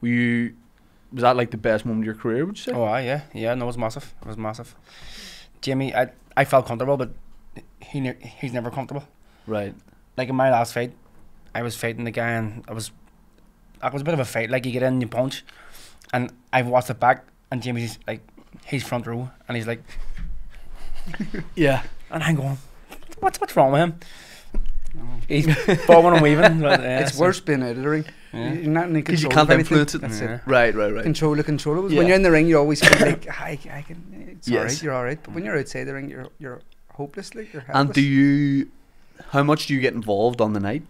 was that like the best moment of your career, would you say? Oh, yeah. No, it was massive. It was massive. Jamie, I felt comfortable, but he's never comfortable. Right. Like in my last fight, I was fighting the guy, and it was a bit of a fight. Like, you get in, you punch, and I've watched it back, and Jamie's like, he's front row, and he's like, Yeah. and I'm going, what's wrong with him? He's bobbing and weaving. But, It's worse being out of the ring. Yeah. You're not in Because you control can't of anything. influence it. That's Yeah. it. Right. Control it. Yeah. When you're in the ring, you always feel like, I can. It's Yes. alright. You're alright. But when you're outside the ring, you're hopeless. Like, you're And helpless. how much do you get involved on the night?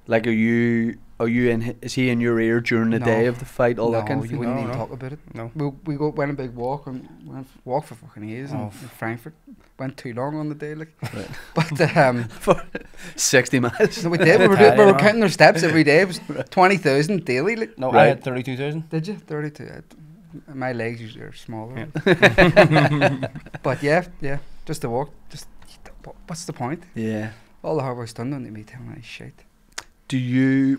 Like, is he in your ear during the No. day of the fight, all no, that kind of you thing? wouldn't No, even no. talk about it. No. We went a big walk and walk for fucking years in Frankfurt. Went too long on the day, like. Right. But For 60 miles. so we did. We were counting our steps every day. It was 20,000 daily. Like. No, I Right. had 32,000. Did you 32? My legs usually are smaller. Yeah. But yeah, just the walk. Just what's the point? Yeah. All the hard work's done. Don't need me telling any shit.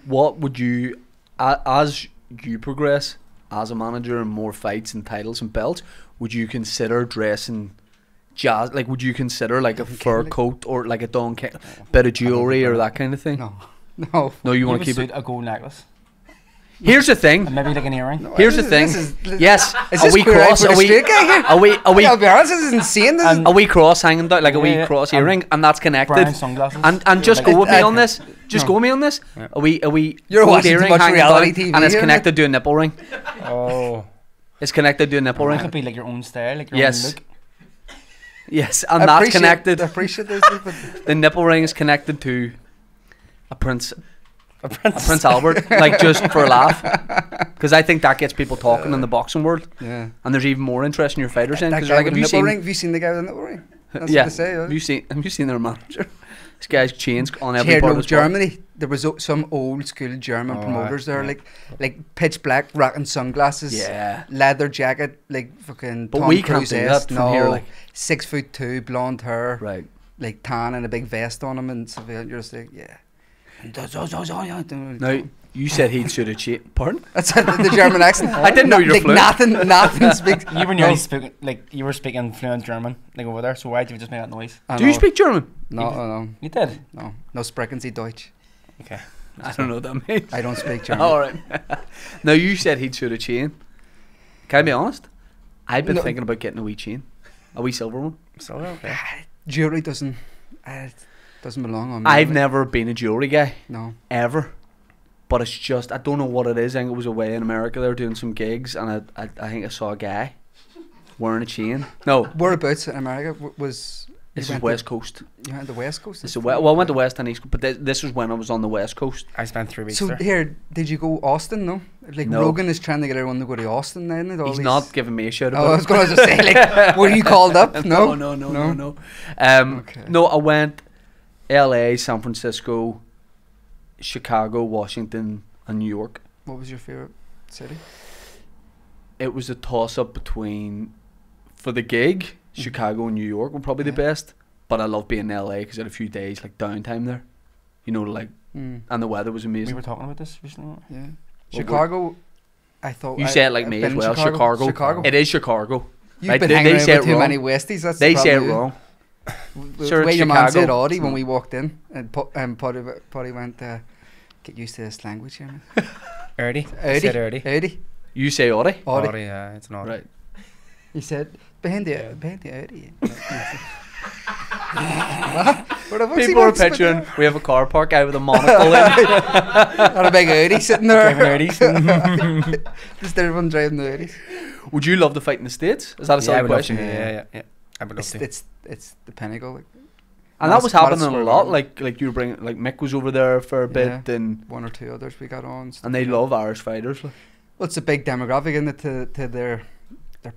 What would you, as you progress as a manager and more fights and titles and belts, would you consider dressing jazz? Like, would you consider like a fur coat or like a bit of jewelry or that kind of thing? No. No, you want to would keep it. suit a gold necklace Here's the thing. and maybe like an earring. No, Here's the thing. Yes, Is a this wee queer eye cross. for the A wee. straight guy here? A wee. I'll be honest, this is insane. This is And A wee cross hanging down, like a wee Yeah, cross and earring, and that's connected. Brown sunglasses. And just Like- go with me I- on this. Just no. go with me on this. Yeah. A wee. You're gold watching too earring much hanging reality down, TV and it's here, connected to a nipple ring. Oh, It's connected to a nipple it ring. could be like your own style, like your Yes. own look. Yes, and that's connected. I appreciate this, but The nipple ring is connected to a Prince A prince. Prince Albert, like just for a laugh. Because I think that gets people talking in the boxing world, yeah. and there's even more interest in your fighters in. That Because guy like, with have the you nipple seen? ring? Have you seen the guy with the nipple ring? That's Yeah. what they say. Have you seen their manager? This guy's chains on Here, every part no, of his body. Germany. There was some old school German Oh, promoters there, yeah. like pitch black, rocking sunglasses, Yeah, leather jacket, like fucking. but Tom we can't Cruise do esque. that from here. Like, 6'2", blonde hair, right. like tan and a big vest on him, and Seville. You're just like, yeah. Now you said he'd shoot a chain. Pardon? That's the German accent. I didn't know you were like fluent. nothing speaks. You were nearly speaking like you were speaking fluent German, like over there. So why did you just make that noise? Do you speak German? No, You did. no. Sprechen Sie Deutsch. Okay. I don't know what that means. I don't speak German. All right. Now you said he'd shoot a chain. Can I be honest? I've been No. thinking about getting a wee chain, a wee silver one. So okay. Jewelry doesn't belong on me. I've like, never been a jewelry guy No. ever, but it's just I don't know what it is. I think it was away in America. They were doing some gigs, and I think I saw a guy wearing a chain. No, Whereabouts in America was? this you is went West Coast. You went to the West Coast. This is well, I went to West and East, but this was when I was on the West Coast. I spent 3 weeks So there. here, did you go Austin? No. Like No. Rogan is trying to get everyone to go to Austin now. Isn't it? All He's these- not giving me a shout Oh, about I was going to say, like, were you called up? No. No. Okay. No, I went L.A., San Francisco, Chicago, Washington, and New York. What was your favorite city? It was a toss-up between, for the gig, Chicago and New York were probably the Yeah. best. But I love being in LA because I had a few days like downtime there. You know, like, and the weather was We amazing. were talking about this recently. Yeah. Well, Chicago. I thought You say it like I've me been as in well. Chicago. Chicago. It is Chicago. You've right, been they hanging around say with it too wrany many Westies. That's They the say it problem. wrong. The Sure, way it's your man said Chicago. Audie when we walked in, and Potty went, get used to this language here, man. Eardy. Audi. Said Eardy. Audi. You say Audie? Audi. Audi, yeah, it's an Audi. Right. He said, behind the Audi. What the fuck's he People are wants with picturing that? we have a car park out with a monocle in. And a big Audi sitting there. Driving Audis. Just everyone driving the Audis. Would you love to fight in the States? Is that a Yeah, I silly would love question? to. Yeah. I would love It's, to. it's the pinnacle. Like, And that was happening a Madison lot. Square Like you were bringing, like Mick was over there for a bit, and one or two others we got on. they love Irish fighters. Like. Well, it's a big demographic in it to their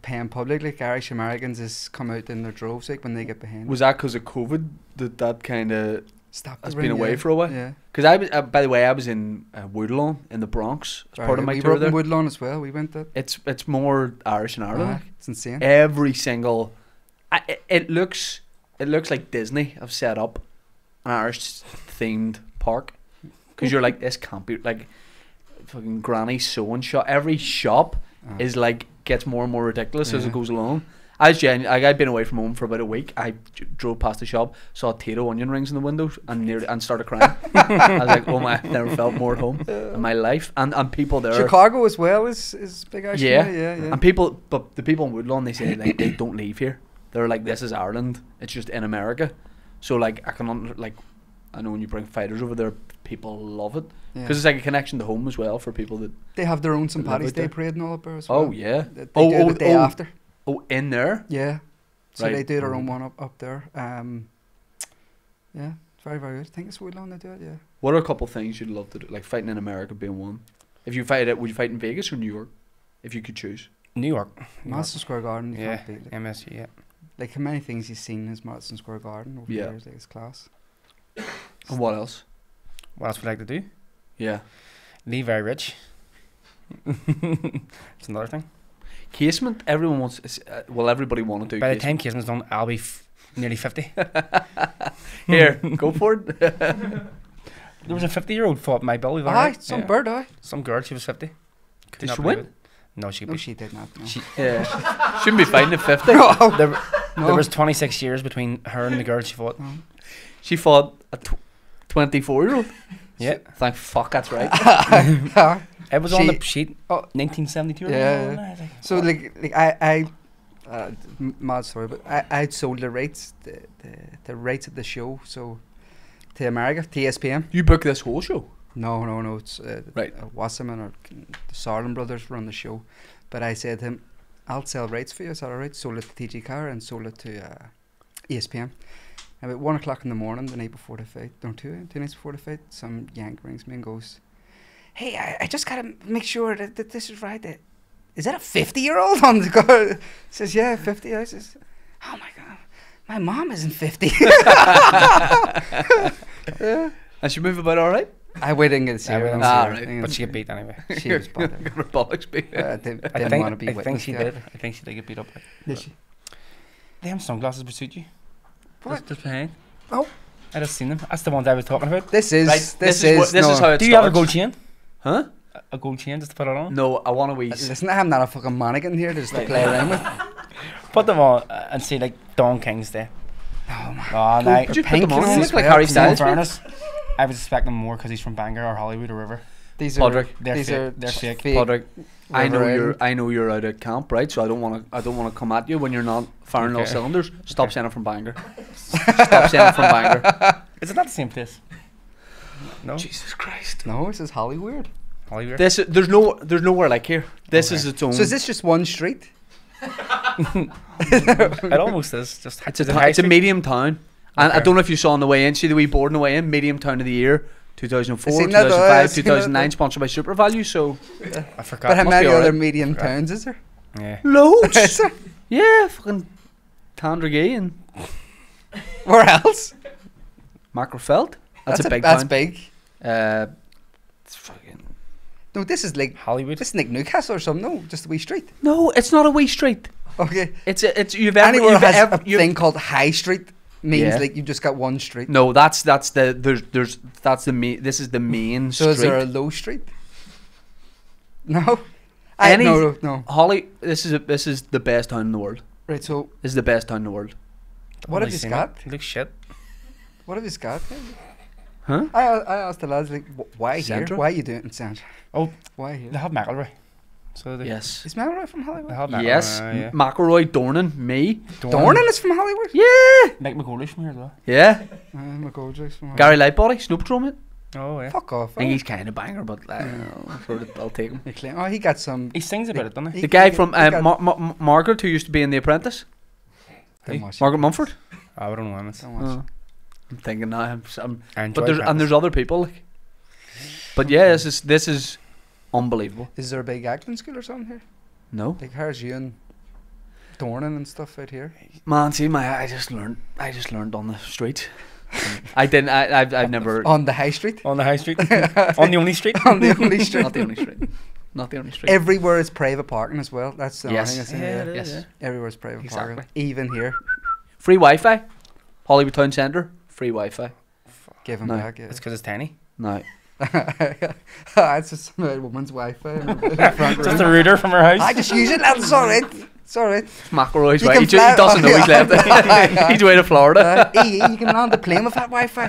paying public. Like Irish Americans has come out in their droves like when they get behind. Was that because of COVID that kind of Stop has been away for a while? Yeah. Because I was, by the way, I was in Woodlawn in the Bronx as part of my we tour were up there. in Woodlawn as well. We went that. It's more Irish in Ireland. like. It's insane. Every single, it looks like Disney have set up an Irish themed park because you're like, this can't be like fucking granny sewing shop. Every shop is like gets more and more ridiculous as it goes along. I'd been away from home for about a week. I drove past the shop, saw Tito onion rings in the windows, and started crying. I was like, oh my, I've never felt more at home in my life. And people there. Chicago as well is big. Actually. Yeah. And but the people in Woodlawn, they say like they don't leave here. They're like, this is Ireland. It's just in America. So like I know when you bring fighters over there, people love it because it's like a connection to home as well for people that they have their own St. Paddy's Day parade and all up there as well. Oh yeah. They do the day after. Oh, in there? Yeah. So Right. they do their own one up there. Yeah, very, very good. I think it's Woodlawn they do it, yeah. What are a couple of things you'd love to do? Like fighting in America being one. If you fight it, would you fight in Vegas or New York? If you could choose. New York. Madison Square Garden, you Yeah, can't beat it. MSG, yeah. Like how many things you've seen is Madison Square Garden over the Yeah. years, like it's class. And what else? What else would I like to do? Yeah. Leave very rich. It's another thing. Casement, everyone wants. Everybody want to do. By the time casement's done, I'll be nearly 50. Here, go for it. There was a 50-year-old fought my bill. Aye, some bird, aye. Some girl, she was 50. Did she win? No, she No, beat. she did not. No. Yeah. Shouldn't be fighting at 50. There was 26 years between her and the girl she fought. She fought a 24-year-old. Yeah. Thank fuck, that's right. It was on the sheet. Oh. 1972. Yeah. So like I mad story, but I'd sold the rates, the rates of the show, so to America, to ESPN. You booked this whole show? No, it's Right. Wasserman or the Sarlin brothers run the show, but I said to him, I'll sell rates for you. Is that alright? Sold it to TG Carr and sold it to ESPN. About 1 o'clock in the morning, the night before the fight, no, two nights before the fight, some yank rings me and goes, hey, I just gotta make sure that this is right. Is that a 50-year-old on the car? Says, yeah, 50. I says, oh my God, my mom isn't 50. Yeah. And she moved about alright? I didn't get to see her. didn't right. But she got beat anyway. She was bothered. Her bollocks beat. Didn't want to be I think witness she to did. it. I think she did get beat up. Did she? Them sunglasses would suit you. What? Just behind. Oh. I just seen them. That's the ones I was talking about. This is Right, this is no. how it Do you have a starts. gold chain? Huh? A gold chain just to put it on? No, I want a wee. Listen, I'm not a fucking mannequin here to just to play around with. Put them on and see like Don King's there. Oh my. Oh, no. Would you put pink them on? ones They as look like well. Harry In Styles. mate. fairness, I was expecting more because he's from Bangor or Hollywood or River. These Padraig. They're these fake. are They're fake. Padraig, I know River you're out of camp, right? So I don't want to come at you when you're not firing all Okay. cylinders. Stop saying it from Bangor. Stop saying it from Bangor. Is it not the same place? No. Jesus Christ. No, this is Hollywood. Hollywood. There's nowhere like here. This Okay. is its own. So is this just one street? It almost is. Just It's is it a High it's a Street? medium town, and I Okay. don't know if you saw on the way in. See the wee board on the way in. Medium town of the year, 2004, I seen that, 2005, I seen that. 2009. Sponsored by Super Value. So I forgot. But how must many be other alright. medium Forgot. towns is there? Yeah. loads. Is there? Yeah, fucking Tandragee and Where else? Macrofeld. That's a big That's town. big. It's fucking. No, this is like Hollywood. Nick Newcastle or something. No, just a wee street. No, it's not a wee street. Okay. It's Anywhere has a thing called High Street means Yeah. like you've just got one street. No, that's the that's the main. This is the main So street. is there a low street? No. Any- No. Holly, this is the best town in the world. Right. So This is the best town in the world. what have Only you seen got? it. Looks shit. What have you got? Huh? I asked the lads like, why here? Central? Why are you doing it in Central? Oh, Why here? they have McElroy. So they, Yes. Is McElroy from Hollywood? They have McElroy. Yes. Yeah. McElroy, Dornan, me. Dornan is from Hollywood. Yeah. Mike McCoolish from here as well. Yeah. McGoldrick's from Hollywood. Gary Lightbody, Snow Patrol, mate. Oh yeah. Fuck off. I think he's kind of banger, but I'll take him. They claim- Oh, he got some. He sings about it, doesn't he? The guy he from got- Margaret, who used to be in The Apprentice, Don't watch it. Margaret Mumford. I don't know him. It's- Don't watch it. I'm thinking now, I enjoy but Apprentice. there's other people. Like, but yeah, this is unbelievable. Is there a big acting school or something here? No, Like how's you and Dornan and stuff out here? man, see, I just learned on the street. I didn't. I've never. On the high street? on the high street, on the only street. On the only street. Not the only street. Not the only street. Everywhere is private parking as well. That's the Yes. thing. Isn't Yeah, it? it is, Yes. Everywhere is private parking. Exactly. Even here. Free Wi-Fi. Hollywood Town Centre. Free Wi-Fi. Give him No. back. Yeah. It's because it's tiny. No. It's just my woman's Wi-Fi in the front room. Just a router from her house. I just use it, lads. It's alright. It's alright. McElroy's You way. can He fly- doesn't know he's left. He's away to Florida. You can land the plane with that Wi-Fi.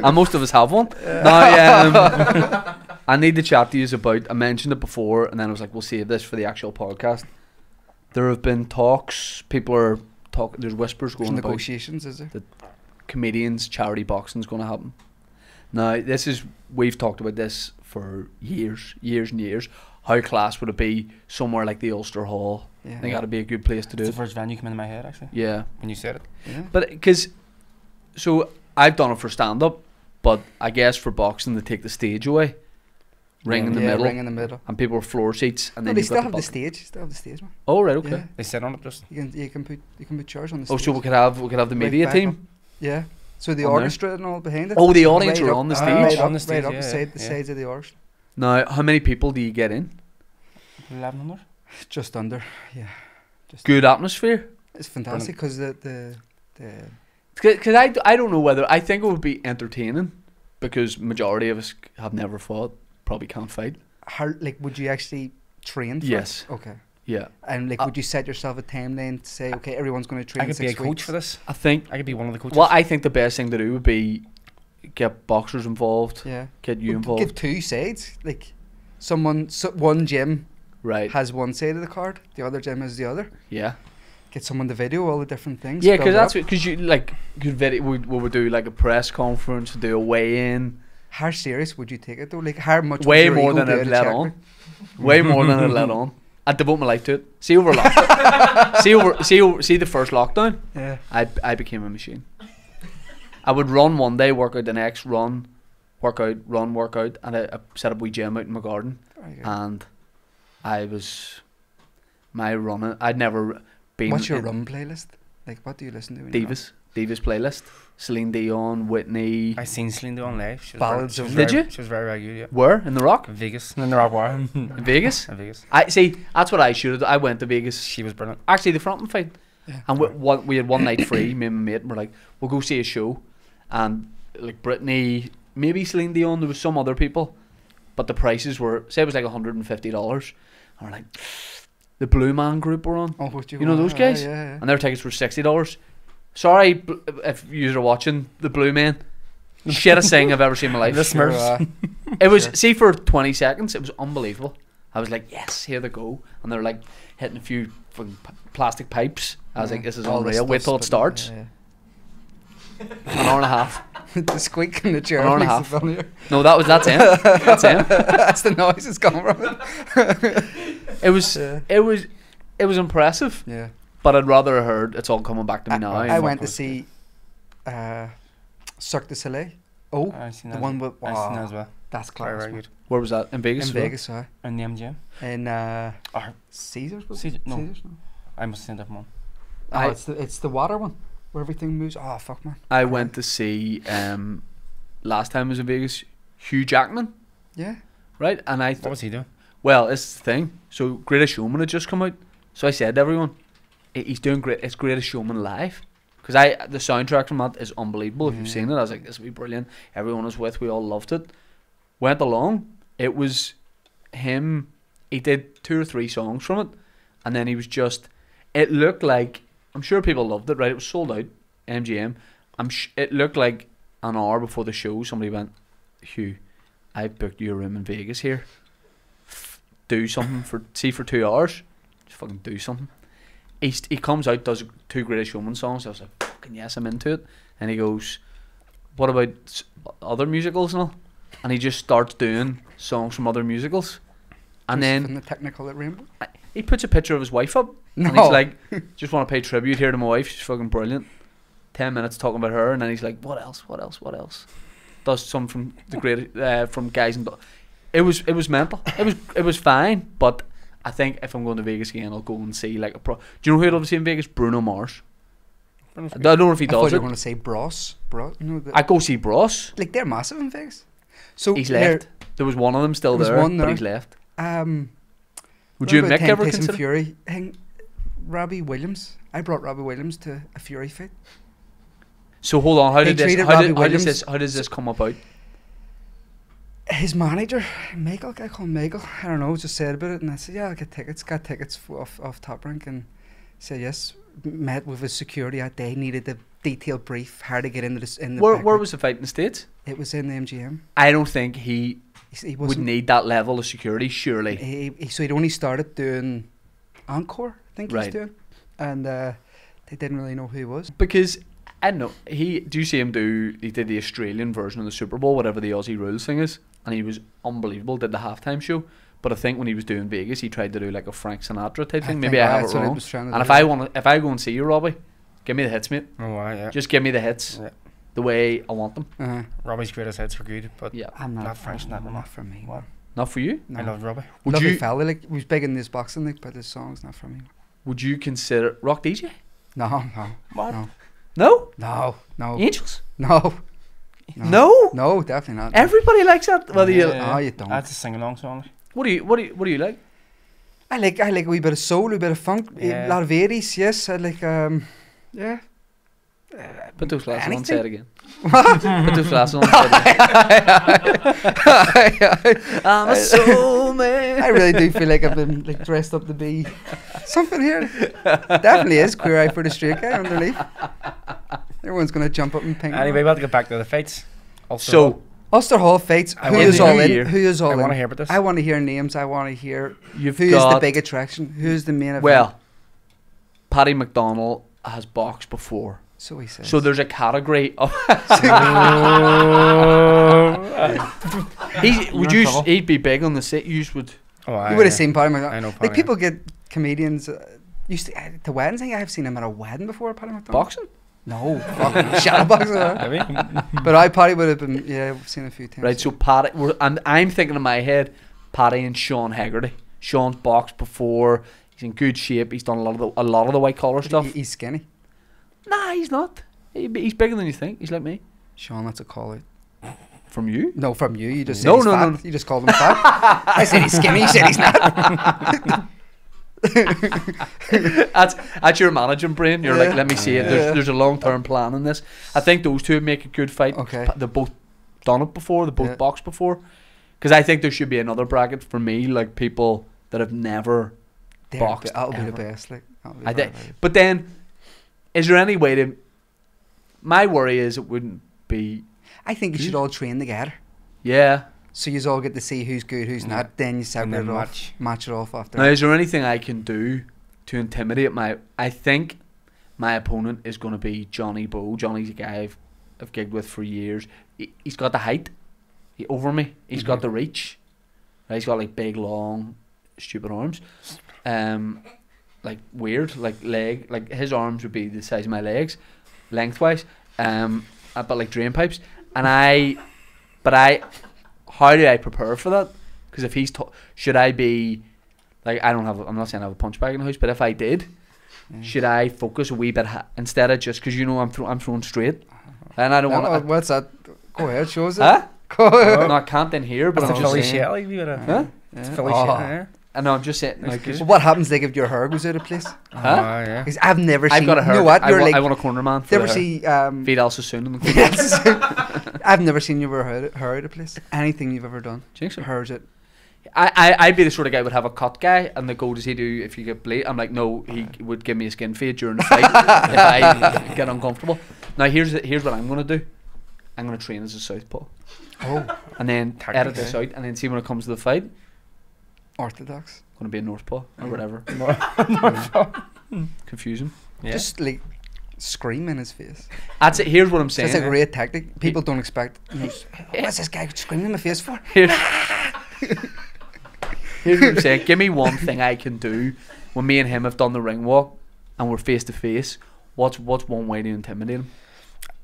And most of us have one. Now, I need to chat to you about, I mentioned it before, and then I was like, we'll save this for the actual podcast. There have been talks, people are talking, there's whispers There's going about negotiations, is there? comedians, charity boxing's going to happen. Now, we've talked about this for years and years. How class would it be somewhere like the Ulster Hall? Yeah. I think that'd be a good place to do It's it. the first venue came into my head, actually, Yeah. when you said it. Yeah. But because, so I've done it for stand up, but I guess for boxing they take the stage away, ring in the middle, ring in the middle. and people are floor seats, and No, then they you've still got have the the boxing. stage. Still have the stage, man. Oh right, okay. Yeah. They sit on it just. You can put chairs on the Oh, stage. so we could have the Right media back team. up. Yeah. So the On there. orchestra and all behind it. Oh, the audience Right are up- on the right stage. up, On the stage, right up yeah, beside the yeah. sides of the orchestra. Now, how many people do you get in? 1100. Just under. Yeah. Just Good atmosphere. It's fantastic because the Because I don't know whether I think it would be entertaining, because majority of us have never fought, probably can't fight. how, like, would you actually train? For Yes. It? Okay. Yeah, And like, Uh, would you set yourself a timeline to say, okay, everyone's going to train? I could be a 6 coach weeks? for this. I think. I could be one of the coaches. Well, I think the best thing to do would be get boxers involved, Yeah. get you Well, involved. Give two sides. Like, one gym Right. has one side of the card, the other gym has the other. Yeah. Get someone to video all the different things. Yeah, build because it that's up. because you like good video. We would do like a press conference, do a weigh in. How serious would you take it though? Like, how much? would Way your more ego than do I'd to let check on. me? Way more than I'd let on. I'd devote my life to it. See the first lockdown. Yeah. I became a machine. I would run one day, work out the next, run, work out, and I set up a wee gym out in my garden. Very good. And I was my running. I'd never been. What's your in run playlist? Like, what do you listen to? When you run? Divas playlist. Celine Dion, Whitney. I seen Celine Dion live. She was Ballads very, of- she was Did very- you? She was very, very good, yeah. Where in the Rock? Vegas. In the Rock Bar. In Vegas. In Vegas. I see. That's what I should have. I went to Vegas. She was brilliant. Actually, the front fight. Yeah. And we had one night free. Me and my mate were like, we'll go see a show, and like Britney, maybe Celine Dion. There was some other people, but the prices were, say it was like $150. And we're like, the Blue Man Group were on, Oh, what you know those guys? Yeah. and their tickets were $60. Sorry if you are watching the Blue Man. Shittest thing I've ever seen in my life. The Smurfs. It was, Sure. see, for 20 seconds, it was unbelievable. I was like, yes, here they go. And they're like hitting a few fucking plastic pipes. I was like, this is All this unreal. Wait till it stuff's starts. spitting, An hour and a half. yeah. The squeak in the chair An hour and a makes it half. funnier. No, that's him. That's him. That's the noise that's coming from it. It was, Yeah. it was impressive. Yeah. But I'd rather have heard it's all coming back to me now. I went to see Cirque du Soleil. Oh, I seen the that. one with I seen that as wow, well. that's Very, class. very man. good. Where was that? In Vegas? In as well? Vegas, sorry. In the MGM. In Or Caesars. Was Caesar- it? no. Caesars? No. I must have seen that one. Oh, I- it's the water one where everything moves. Oh fuck, man. I went to see, last time I was in Vegas, Hugh Jackman, Yeah. right? And I What thought, was he doing? well, it's the thing. So Greatest Showman had just come out. So I said to everyone, he's doing great. It's Greatest Showman live. Because the soundtrack from that is unbelievable. If you've seen it, I was like, this will be brilliant. Everyone was with, we all loved it. Went along, it was him. He did 2 or 3 songs from it, and then he was just. It looked like, I'm sure people loved it, right? It was sold out, MGM. It looked like an hour before the show, somebody went, Hugh, I booked you a room in Vegas here. Do something for 2 hours. Just fucking do something. He comes out, does 2 Greatest Showman songs. I was like, fucking yes, I'm into it. And he goes, what about other musicals and all? And he just starts doing songs from other musicals. And From then the Technicolor Rainbow. he puts a picture of his wife up. No. And he's like, just want to pay tribute here to my wife. She's fucking brilliant. 10 minutes talking about her. And then he's like, what else? Does some from the great, from Guys and Dolls. It was mental. It was fine, but I think if I'm going to Vegas again, I'll go and see like a pro. Do you know who I'd love to see in Vegas? Bruno Mars. I don't know if he I thought does you it. were going to say Bros. You know, I go see Bros. like they're massive in Vegas. So He's they're, left. There was one of them still There was there, one but there. he's left. Would what you and about Mick ever Tyson consider? Fury? Robbie Williams. I brought Robbie Williams to a Fury fight. So hold on, how They did this? treated How, Robbie did, how does Williams- this? How does this come about? His manager, Michael, guy called Michael, I don't know, just said about it, and I said, yeah, I'll get tickets. Got tickets off Top Rank, and said yes. Met with his security that day, needed the detailed brief, how to get into this. In the Where background. was the fight in the States? It was in the MGM. I don't think he He would wasn't. need that level of security. Surely. So he'd only started doing Encore, I think Right. he's doing, and they didn't really know who he was. Because I don't know, do you see him he did the Australian version of the Super Bowl, whatever the Aussie rules thing is, and he was unbelievable, did the halftime show. But I think when he was doing Vegas, he tried to do like a Frank Sinatra type thing. Maybe I have it wrong. And if I go and see you, Robbie, give me the hits, mate. Oh, yeah. Just give me the hits, Yeah. the way I want them. Robbie's greatest hits were good, but Yeah, I'm not. Not French, not not for me. What? not for you. No. I love Robbie. Would Lovely you fella, like he was big in this boxing league, but his songs not for me. would you consider Rock DJ? No, What? No, no, Angels. no, No, definitely not. everybody likes that. Whether you Oh, you don't. That's a sing-along song. what do you like? I like a wee bit of soul, a wee bit of funk, Yeah. a lot of 80s. Yes, I like yeah. Put those glasses on. Anything? Say it again. Put those glasses on. Say it again. I'm a soul man. I really do feel like I've been like dressed up to be something here. Definitely is queer eye for the straight guy underneath. Everyone's gonna jump up and ping. Anyway, we'll have to get back to the fights. So Ulster Hall fights. I Who want is to all hear- in? Who is all I in? want to hear about this. I want to hear names. I want to hear you've who is got the big attraction. Who's the main event? well, Paddy McDonald has boxed before. So he says. So there's a category of he'd be big on the set. You would Oh, you would have seen Paddy McDonald. I know Like Paddy. people get comedians used to weddings. I think I've seen him at a wedding before. Paddy McDonald. boxing. No, fucking shadow boxing. Maybe. But I Paddy would have been. Yeah, I've seen a few times. Right, so Paddy, and I'm thinking in my head, Paddy and Sean Hegarty. Sean's boxed before. He's in good shape. He's done a lot of the white collar stuff. He's skinny. Nah, he's not. He's bigger than you think. He's like me. Sean, that's a call out. From you? No, from you. You just said No, he's no, fat. no. You just called him fat. I said he's skinny. You said he's not. That's your managing brain. You're like, Yeah. let me see it. There's a long term plan in this. I think those two make a good fight. Okay. They've both done it before. They've both Yeah. boxed before. Because I think there should be another bracket for me, like people that have never boxed. That'll be the ever. best. Like, that'll be I very, think. very- But then, is there any way to? My worry is it wouldn't be. I think you should all train together. Yeah. So you all get to see who's good, who's Yeah. not. Then you separate then it off, match it off after. Now, is there anything I can do to intimidate my? I think my opponent is going to be Johnny Bow. Johnny's a guy I've gigged with for years. He's got the height over me. He's got the reach. Right? He's got like big, long, stupid arms. Like weird, like leg. Like his arms would be the size of my legs, lengthwise. But like drain pipes. How do I prepare for that? Because if he's should I be like I'm not saying I have a punch bag in the house, but if I did, should I focus a wee bit instead of just because I'm throwing straight, and I don't want. What's that? Go ahead, show us it. Huh? Go ahead. No, I can't in here, but That's I'm a just Philly saying. Shelley. We would Huh? It's Yeah. Philly Oh. Shelley. Yeah. I know. I'm just saying. Like, good. So what happens like if your hair goes out of place? Oh, Huh? yeah. Because I've never seen. I've got a hair. You know what? I You're want, like. I want a corner man. You For ever the hair. see? Feed also soon. In the corner. Yes. I've never seen your hair out of place. Anything you've ever done. Do you think so? Hers it. I'd be the sort of guy who would have a cut guy and they go, does he do if you get bleed? I'm like, no, he would give me a skin fade during the fight if I get uncomfortable. Now here's what I'm going to do. I'm going to train as a southpaw Oh, and then Tactic, edit this out and then see when it comes to the fight, orthodox. going to be a northpaw or whatever. Confuse him. Yeah. Just like scream in his face. That's it. Here's what I'm saying. That's a great tactic. People don't expect. What's this guy screaming in my face for? Here's what I'm saying. Give me one thing I can do when me and him have done the ring walk and we're face to face. What's one way to intimidate him?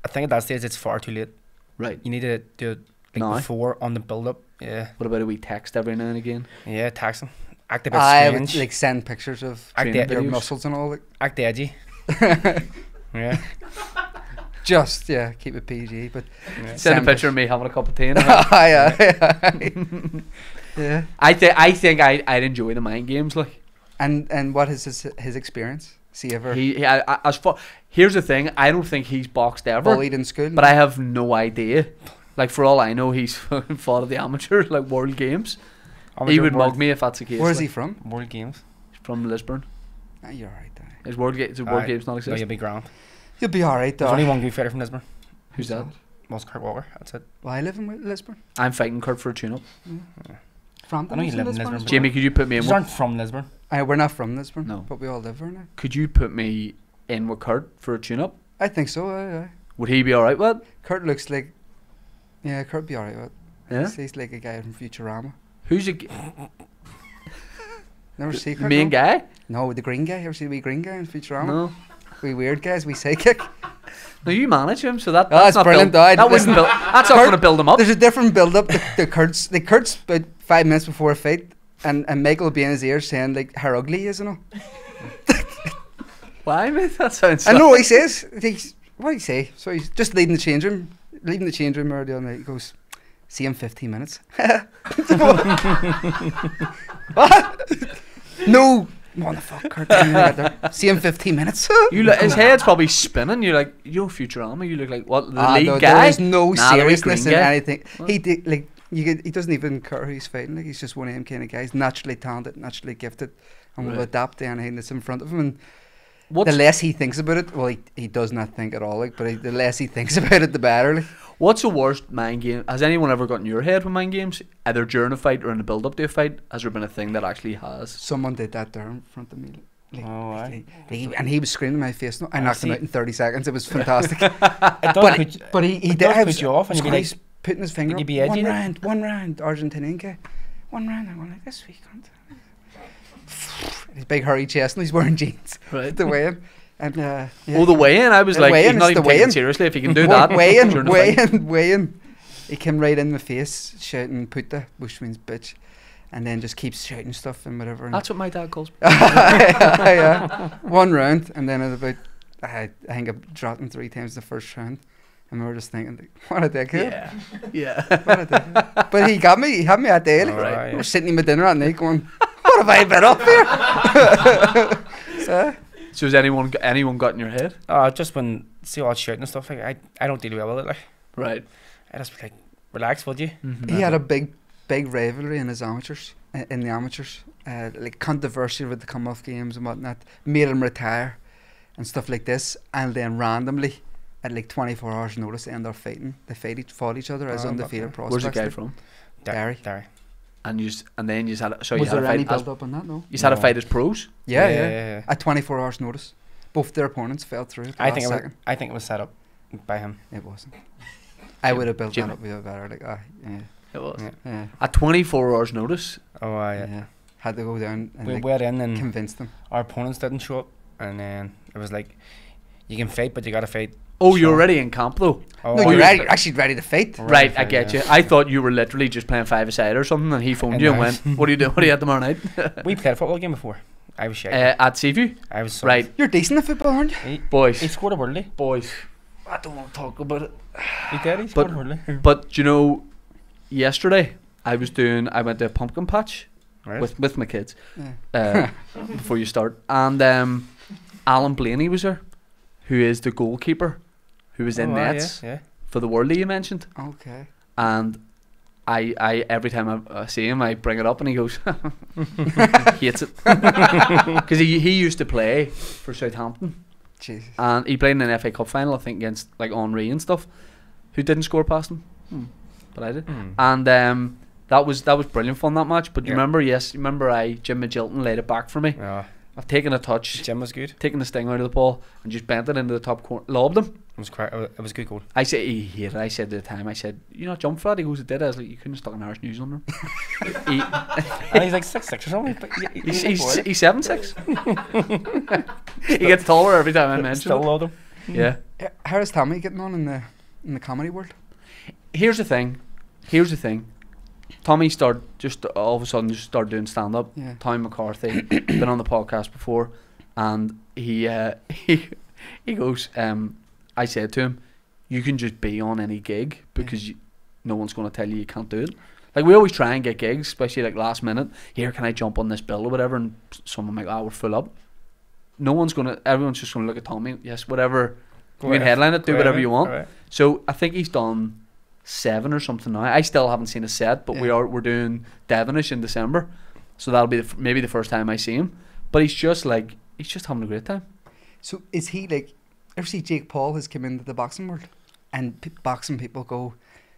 I think at that stage it's far too late. Right. You need to do it like Now? before on the build up. Yeah. What about a wee text every now and again? Yeah, taxing. Act a bit I would strange. like send pictures of Act, training the, your videos. muscles and all. Like, act edgy. Yeah. just keep it PG. But Yeah. Send a picture of me having a cup of tea. Yeah. I think I'd enjoy the mind games, like. And what is his experience? See ever Here's the thing. I don't think he's boxed ever, bullied in school. but I have no idea. Like, for all I know, he's fucking fought at the amateur, like, World Games. He would mug me if that's the case. Where's like. he from? World Games. He's from Lisburn. Ah, you're alright. His World Games not No, exist. you'll be grand. You'll be alright. There's only one good fighter from Lisburn. Who's that? Was Kurt Walker. That's it. Well, I live in Lisburn. I'm fighting Kurt for a tune-up. Frampton. I know you is live in Lisburn Lisburn, as well? Jamie, could you put me in You with... aren't from Lisburn. We're not from Lisburn. No. But we all live there now. Could you put me in with Kurt for a tune-up? I think so. Aye. Would he be alright with it? Kurt looks like. Yeah, Kurt be alright with it. Yeah? He's like a guy from Futurama. Who's the Never see Kurt. main no? guy? No, the green guy. Ever see the wee green guy in Futurama? No. We weird guys. We psychic. No, you manage him, so that's That's not brilliant, build, though. that wouldn't build, that's not Kurt- going to build him up. There's a different build up. The Kurt's about 5 minutes before a fight, and Michael will be in his ear saying like how ugly he is and all. Why, mate? That sounds... I know what he says. What do you say? So he's just leaving the change room early on night. He goes, see him 15 minutes. What? No. What the fuck, Kurt? See him 15 minutes. His head's probably spinning. You're like, yo, Futurama, you look like, what, the lead no, guy? there is no Nah, the wee seriousness green in guy. anything. He did, like he doesn't even care who he's fighting. Like he's just one of them kind of guys, naturally talented, naturally gifted, and will Right. adapt to anything that's in front of him. And What's, the less he thinks about it, well, he does not think at all. Like, but the less he thinks about it, the better. Like. what's the worst mind game? Has anyone ever got in your head with mind games? Either during a fight or in the build-up to a fight? Has there been a thing that actually has? Someone did that there in front of me. Like, Oh, aye. and he was screaming in my face. No, I knocked him see. out in 30 seconds. It was fantastic. It does but put, but he it did. does I put was, you off and was you'd be like, he's putting his finger would you up. be edgy then? One round, Argentinian guy. 1 round. I'm going like this week. His big hairy chest and he's wearing jeans. Right. The weigh-in. And yeah. Oh, the weigh-in. I was The like, weigh-in, he's not it's even the taking weigh-in. it seriously if he can do that. during the fight. Weigh-in. He came right in my face shouting puta, which means bitch. And then just keeps shouting stuff and whatever. And That's what my dad calls me. yeah. 1 round, and then at about, I think I dropped him 3 times the first round, and we were just thinking, like, what a dickhead! Yeah. Yeah. What a dickhead. But he got me. He had me at day. Like, Alright. we were sitting at dinner at night, going, "What have I been up here?" So, So has anyone got in your head? just when see all that shouting and stuff, like I don't deal well with it. Like Right. I just be like, relax, would you? Mm-hmm. he had a big rivalry in his amateurs, in the amateurs, like controversy with the come-off games and whatnot. Made him retire and stuff like this, and then randomly, at like 24 hours notice, they end up fighting. They fought each other as Oh, undefeated okay. prospects. Where's the guy like. from? Derry. Derry. And then you had so Was you had there a any fight as build up on that? No. you had a No. fight as pros. Yeah. At 24 hours notice, both their opponents fell through. At the I last think second. I think it was set up by him. It wasn't. I would have built Jim. that up a bit better. Like, yeah, It was. Yeah. yeah, At 24 hours notice. Oh, yeah. yeah. Had to go down and We like, went in and convince them. our opponents didn't show up, and then it was like, you can fight, but you gotta fight. Oh, you're Sure. already in camp though. Oh, No, Oh, you're you're- actually ready to fight. Right. Right, I fight, get yeah. you. I thought you were literally just playing 5-a-side or something, and he phoned And you and no. went, "What are you doing? What are you at tomorrow night?" We played a football game before. I was shy. At Seaview. I was so Right, You're decent at football, aren't you? He boys. scored a worldie. Boys. I don't want to talk about it. He did. He scored a worldie. But you know, yesterday I went to a pumpkin patch Right. with my kids Yeah. before you start, and Alan Blaney was there, who is the goalkeeper, who was in Oh, nets Yeah. for the Worldie you mentioned, Okay. and I every time I see him I bring it up and he goes hates it because he used to play for Southampton Jesus. and he played in an FA Cup final I think against like Henry and stuff, who didn't score past him, but I did. Hmm. And that was brilliant fun, that match. But you Yeah. remember, Jim Magilton laid it back for me. Yeah. I've taken a touch, Jim was good. taken the sting out of the ball, and just bent it into the top corner, lobbed him. It was quite. It was a good goal. I said he hated it. I said at the time, you not jump for that? He goes, it did. I was like, you couldn't have stuck an Irish news on him. And he's like 6'6" or something. But He's 7'6". He gets taller every time I mention Still it. load him. Yeah. How is Tommy getting on in the comedy world? Here's the thing. Tommy all of a sudden started doing stand up. Yeah. Tommy McCarthy been on the podcast before, and he goes. I said to him, "You can just be on any gig because no one's going to tell you can't do it." Like we always try and get gigs, especially like last minute. Here, can I jump on this bill or whatever? And someone like, "Ah, we're full up." no one's gonna. Everyone's just gonna look at Tommy. Yes, whatever. Go You can ahead. headline it. Do Go whatever ahead, you want. alright. So I think he's done 7 or something now. I still haven't seen a set, but Yeah. we're doing Devonish in December, so that'll be maybe the first time I see him. But he's just having a great time. So is he like? Ever see Jake Paul has come into the boxing world, and boxing people go,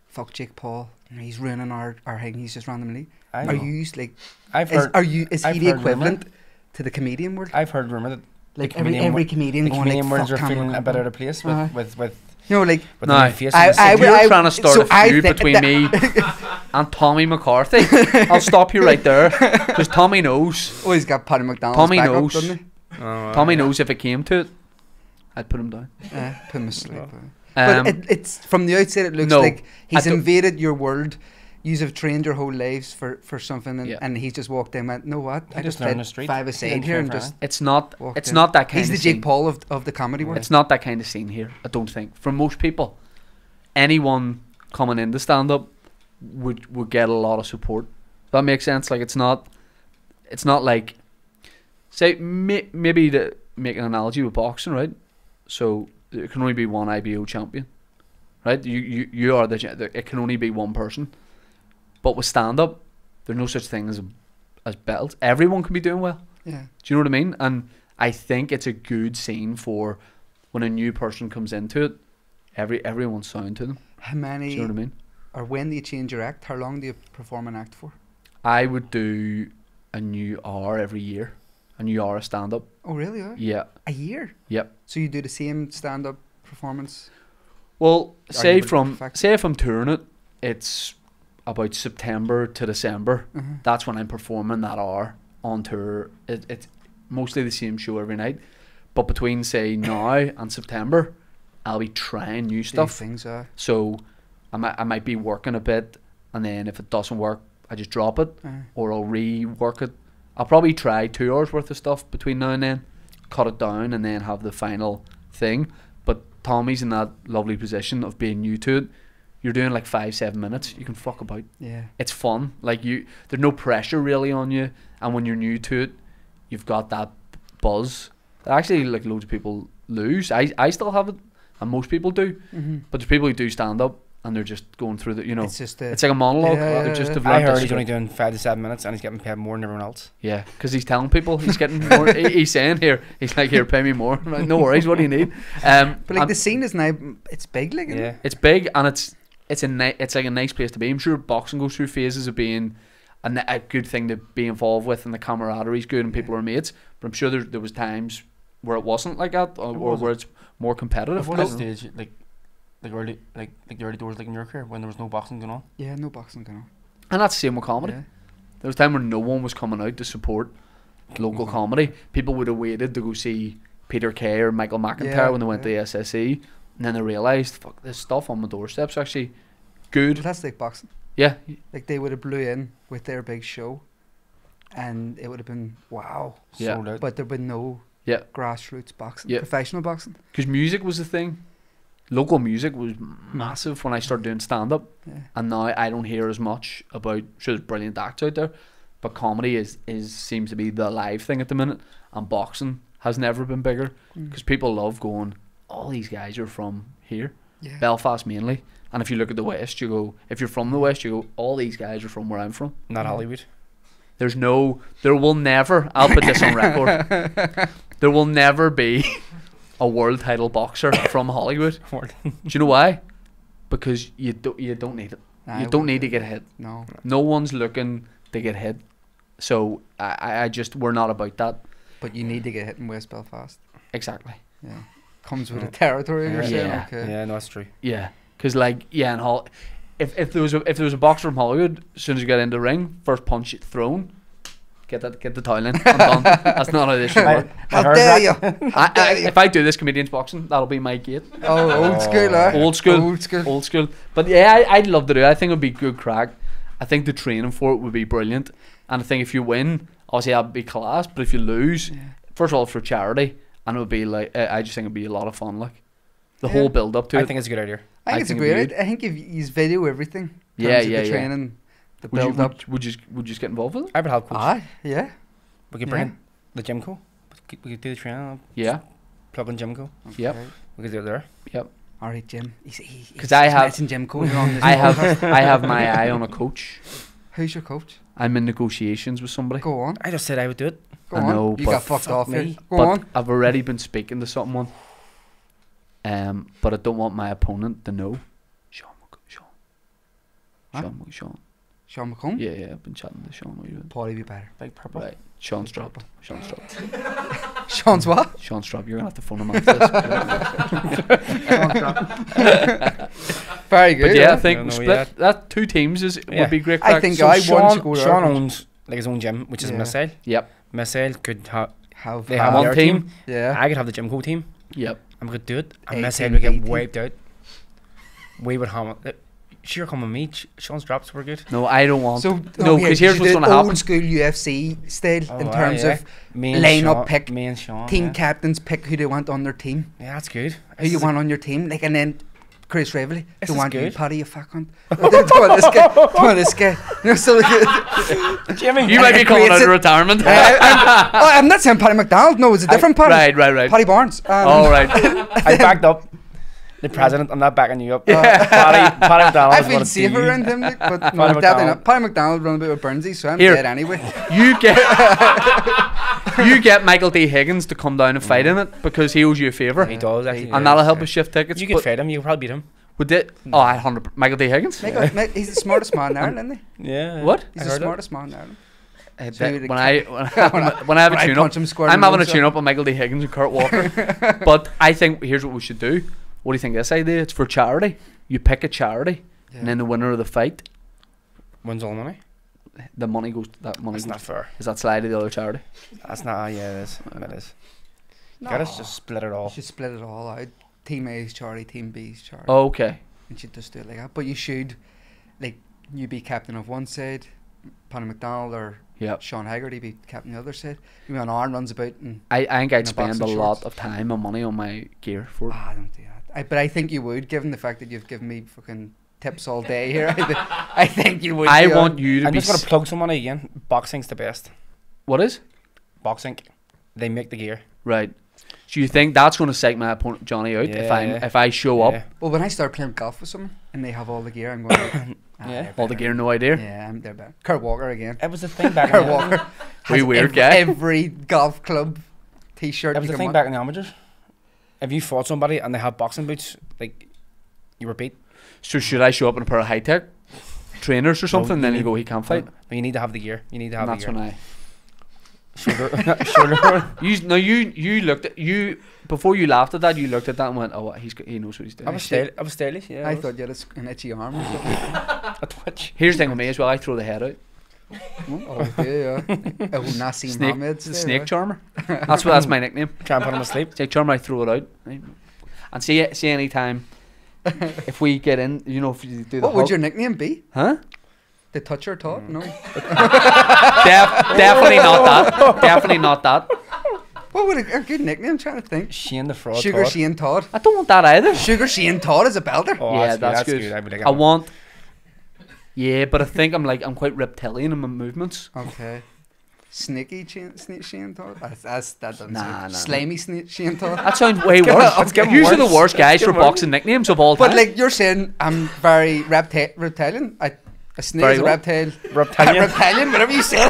"Fuck Jake Paul, he's ruining our thing. He's just randomly." I Are know. you like? I've Is, heard. are you? Is I've he the heard rumour. equivalent to the comedian world? I've heard rumor that Like the every comedian the going comedian like, worlds "Fuck are Cameron feeling a bit Campbell." out of place Aye. with You know, like the No, new face. I- of the I city. would- You're trying to start so a I feud think between that- me and Tommy McCarthy. I'll stop you right there, because Tommy knows. oh, he's got Paddy McDonald's Tommy back knows. up, doesn't he? Oh, Tommy knows if it came to it, I'd put him down. Put him asleep. Well, But it's from the outside, it looks no, like he's I don't- invaded your world. You have trained your whole lives for something, and, Yeah. and he's just walked in and went, "No, what? He I just just learned did the street. 5 He aside didn't here train and for just." It's not. Walked It's in. not that kind He's of the Jake scene. Paul of the comedy world. It's not that kind of scene here. I don't think. For most people, anyone coming into stand up would get a lot of support. That makes sense. Like it's not like, say maybe to make an analogy with boxing, right? So there can only be one IBO champion, right? You are it can only be one person. But with stand up, there's no such thing as belts. Everyone can be doing well. Yeah. Do you know what I mean? And I think it's a good scene for when a new person comes into it. Everyone's sound to them. How Do many you know what I mean? or when do you change your act? How long do you perform an act for? I would do a new hour every year, a new hour of stand up. Oh, really? Yeah. A year? Yep. So you do the same stand-up performance? Well, say Arguably perfect. if I'm touring it, it's about September to December. Uh-huh. That's when I'm performing that hour on tour. It's mostly the same show every night, but between say now and September, I'll be trying new New stuff. things, So I might be working a bit, and then if it doesn't work, I just drop it, or I'll rework it. I'll probably try 2 hours worth of stuff between now and then, cut it down, and then have the final thing. But Tommy's in that lovely position of being new to it. You're doing like 5-7 minutes. You can fuck about. yeah. It's fun. Like there's no pressure really on you, and when you're new to it, you've got that buzz that actually like loads of people lose. I still have it, and most people do. Mm-hmm. But there's people who do stand up and they're just going through the, It's just it's like a monologue. Yeah, They yeah, just yeah. have I learnt heard this he's only script. doing 5 to 7 minutes and he's getting paid more than everyone else. Yeah, because he's telling people he's getting more. He's saying he's like, here, pay me more. I'm like, no worries, what do you need? But like and the scene is now, it's big, like. isn't it? Yeah. it's big, and it's like a nice place to be. I'm sure boxing goes through phases of being a good thing to be involved with, and the camaraderie is good, and people are mates. But I'm sure there was times where it wasn't like that, or where it's more competitive. At I what don't know. stage, like the early doors, like in your career, when there was no boxing going on? Yeah, no boxing going on. And that's the same with comedy. Yeah. There was a time where no one was coming out to support local comedy. People would have waited to go see Peter Kay or Michael McIntyre Yeah, when they went to the SSE, and then they realised, fuck, this stuff on my doorstep's actually good. But that's like boxing. Yeah, Like they would have blew in with their big show, and it would have been wow. Yeah. Sold out. But there'd been no yeah. grassroots boxing, Yeah. professional boxing. Because music was the thing. Local music was massive when I started doing stand-up, Yeah. and now I don't hear as much about. Sure, there's brilliant acts out there, but comedy is seems to be the live thing at the minute, and boxing has never been bigger because people love going. All these guys are from here, Yeah. Belfast mainly. And if you look at the West, you go. If you're from the West, you go. All these guys are from where I'm from. Not Hollywood. There will never. I'll put this on record. There will never be a world title boxer from Hollywood. Do you know why? Because you don't need it. Nah, You I don't need wouldn't to do get that. hit. No. No one's looking to get hit. So I just we're not about that. But you need to get hit in West Belfast. Exactly. Yeah. Comes with the territory. You're saying, Yeah. okay. Yeah, no, that's true. Yeah. Because like if there was a boxer from Hollywood, as soon as you get in the ring, first punch thrown. Get the towel in. I'm done. That's not how this should work. How heard dare that. you? If I do this comedians boxing, that'll be my gate. Oh, old school, eh? Old school. Old school. Old school. But yeah, I'd love to do it. I think it would be good crack. I think the training for it would be brilliant. And I think if you win, obviously that'd be class. But if you lose, first of all, for charity, and it would be like, I just think it'd be a lot of fun. Like the whole build up to I it. think it's a good idea. I think it's a think it'd great. be I think if you video everything. in Yeah, terms of yeah, the yeah. training, the Would you, build up. would you just get involved with it? I would help coach. Ah, yeah. We could bring Yeah. in the gym co. we could do the training. Yeah. Plug in Jimco. Yep. We could do it there. Yep. All right, Jim. He's 'Cause I have- mentioned Jim Cole on this I have podcast. I have my eye on a coach. Who's your coach? I'm in negotiations with somebody. Go on. I just said I would do it. Go I on. know, You but got fucked fuck off me. here. Go But on. I've already been speaking to someone. But I don't want my opponent to know. Sean. Huh? Sean McComb? Yeah, I've been chatting to Sean. What are you doing? Paulie be better. Big purple. Right. Sean's dropped. Sean's dropped. Sean's what? Sean's dropped. You're gonna have to phone him after this. Very good. But yeah, I Yeah, think no, split yeah. that 2 teams Yeah. would be great. I crack. think So I want to Sean, go Sean there. owns like his own gym, which is Yeah. Missile. Yep. Missile could have. Have They have one their team. team. Yeah. I could have the Jimco team. Yep. And we could do it. And A Missile team, would B get team. wiped out. We would hammer. Sure, come with me. Sean's drops were good. No, I don't want. So No, 'cause here's what's gonna happen. Old school UFC style in Oh, terms yeah. of Me and line Sean, up pick, Me and Sean. team yeah. captains pick who they want on their team, Yeah, that's good. who you want on your team, like, and then Chris Raveley, This don't is want you, good. Paddy, you fuck cunt. Don't want this guy. Don't want this guy. You know, so like, Jimmy, You might be it coming creates out of it. retirement. I'm not saying Paddy McDonald. No, it's a different Paddy. Right. Paddy Barnes. All right. I backed up the president. I'm not backing you up. Paddy McDonald. I is feel what safer it around him, like, but no, Paddy definitely McDonald. not. Paddy McDonald run a bit with Burnsy, so I'm Here. dead anyway. You get you get Michael D. Higgins to come down and fight in it because he owes you a favour, He does actually. and that'll help us shift tickets. You could but fight him. You could probably beat him. would it? Oh, I 100. Michael D. Higgins. Mate, he's the smartest man in Ireland, isn't he? Yeah. What? He's I the heard it. smartest man in Ireland. When So you I when I have a tune up, punch him square in I'm the having a nose, tune up with Michael D. Higgins and Kurt Walker. But I think here's what we should do. What do you think of this idea? It's for charity. You pick a charity, Yeah. and then the winner of the fight, Wins all the money. the money goes. That money That's goes. not fair. Is that slide to the other charity? That's not. Yeah, it is. It is. No. Gotta just split it You all. should split it all out. Team A's charity, Team B's charity. Okay. And you just do it like that. But you should, like, you be captain of one side, Paddy McDonald or Yep. Sean Haggerty be captain of the other side. You know, Aaron runs about and I think In I'd a spend box a of lot shorts. of time and money on my gear for it. don't do that. But I think you would, given the fact that you've given me fucking tips all day here. I think you would. I be want on. you to I'm be. just gonna plug someone again. Boxing's the best. What is? Boxing. They make the gear. Right. So you think that's going to psych my opponent Johnny out Yeah. if I show up, Yeah. Well, when I start playing golf with someone and they have all the gear, I'm going. Yeah. they're all the better. gear, no idea. Yeah, they're better. Kurt Walker again. It was the thing back. Kurt in the, Walker. Wee has weird every, guy. Every golf club T-shirt. It was you the can thing want. back in the amateurs. If you fought somebody and they had boxing boots, like you were beat. So should I show up in a pair of high tech trainers or something? you Then you need- go, he can't fight. But you need to have the gear. You need to have And the that's gear. when I. Shoulder. You looked at you before you laughed at that. You looked at that and went, oh, he knows what he's doing. I was stylish. Yeah. I thought you had an itchy arm or something. a twitch. Here's the thing with me as well. I throw the head out. Oh, yeah. Oh, Nassim Snake, Mohammed. the snake charmer. That's my nickname. Try and put him to sleep. Snake charmer. I throw it out. Right? And see any time if we get in, you know, if you do the What would hug- your nickname be? huh? The Toucher Todd? No. Definitely not that. Definitely not that. What would a good nickname? I'm trying to think. Shane the fraud. Sugar Todd. Shane Todd. I don't want that either. Sugar Shane Todd is a belter. Oh, Yeah, that's that's good. good. I would like I it. want. Yeah, but I think I'm quite reptilian in my movements. Okay. Sneaky Shane Todd? That doesn't Nah, sound. nah, Slimy Shane Todd. That sounds way get- worse. let's get Usually the worse. worst guys Let's for get worse. boxing nicknames of all time. But like you're saying, I'm very reptilian. A snake Very is a what? reptile. Reptilian. Reptilian, whatever you said.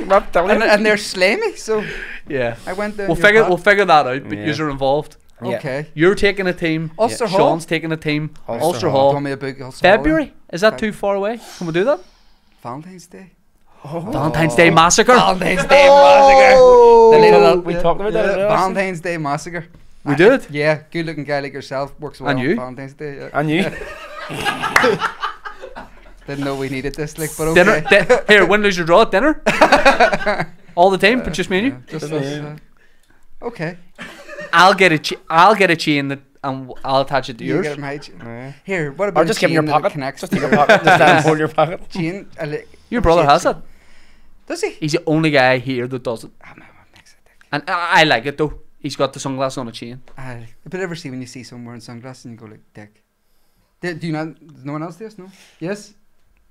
Reptilian. and they're slimy, so yeah, I went down we'll your figure path. we'll figure that out. But Yeah. you're involved. Yeah. Okay. You're taking a team. Ulster Hall. Sean's taking a team. Ulster Ulster Hall. Tell Hall. me a big Ulster Hall then. February. Is that too far away? Can we do that? Valentine's Day. Valentine's Day massacre. Valentine's Day massacre. The little, We talked about that, yeah. Valentine's Day massacre. We do it. Yeah, good looking guy like yourself works well And on you? Valentine's Day. Yeah. And you? Didn't know we needed this, like, but okay. Dinner. Here, win, lose, or draw at dinner. All the time, but just me and you. Just Doesn't us, mean- okay. I'll get a chain that and I'll attach it to You yours. get 'em high Yeah. Here, what about Or just give him your chain that pocket. connects Just to take your pocket. Just let him hold your pocket. chain? Your brother has it. Does he? He's the only guy here that does it. Ah, man, what makes it dick? And I like it though. He's got the sunglasses on a chain. But ever see when you see someone wearing sunglasses and you go like, dick? Do you not? Does no one else do this? No. Yes.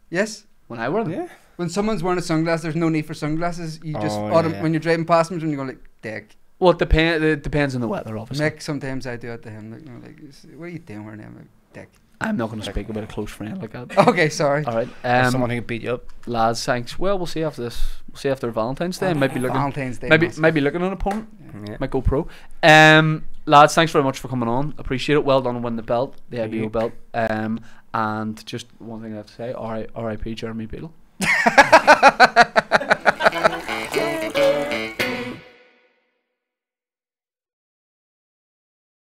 Yes. When I wear them. Yeah. When someone's wearing a sunglass, there's no need for sunglasses. You just Oh, yeah. when you're driving past them, and you go like, dick. Well, it depends on the weather, obviously. Mick, sometimes I do it to him. Like, you know, like, what are you doing with him, dick? I'm not going to speak about a close friend like that. Okay, sorry. All right. Someone who can beat you up. Lads, thanks. Well, we'll see after this. We'll see after Valentine's Day. Might be looking. Valentine's Day. Maybe looking at an opponent. Yeah. Might go pro. Lads, thanks very much for coming on. Appreciate it. Well done on winning the belt, the IBO belt. And just one thing I have to say: R.I.P. Jeremy Beadle.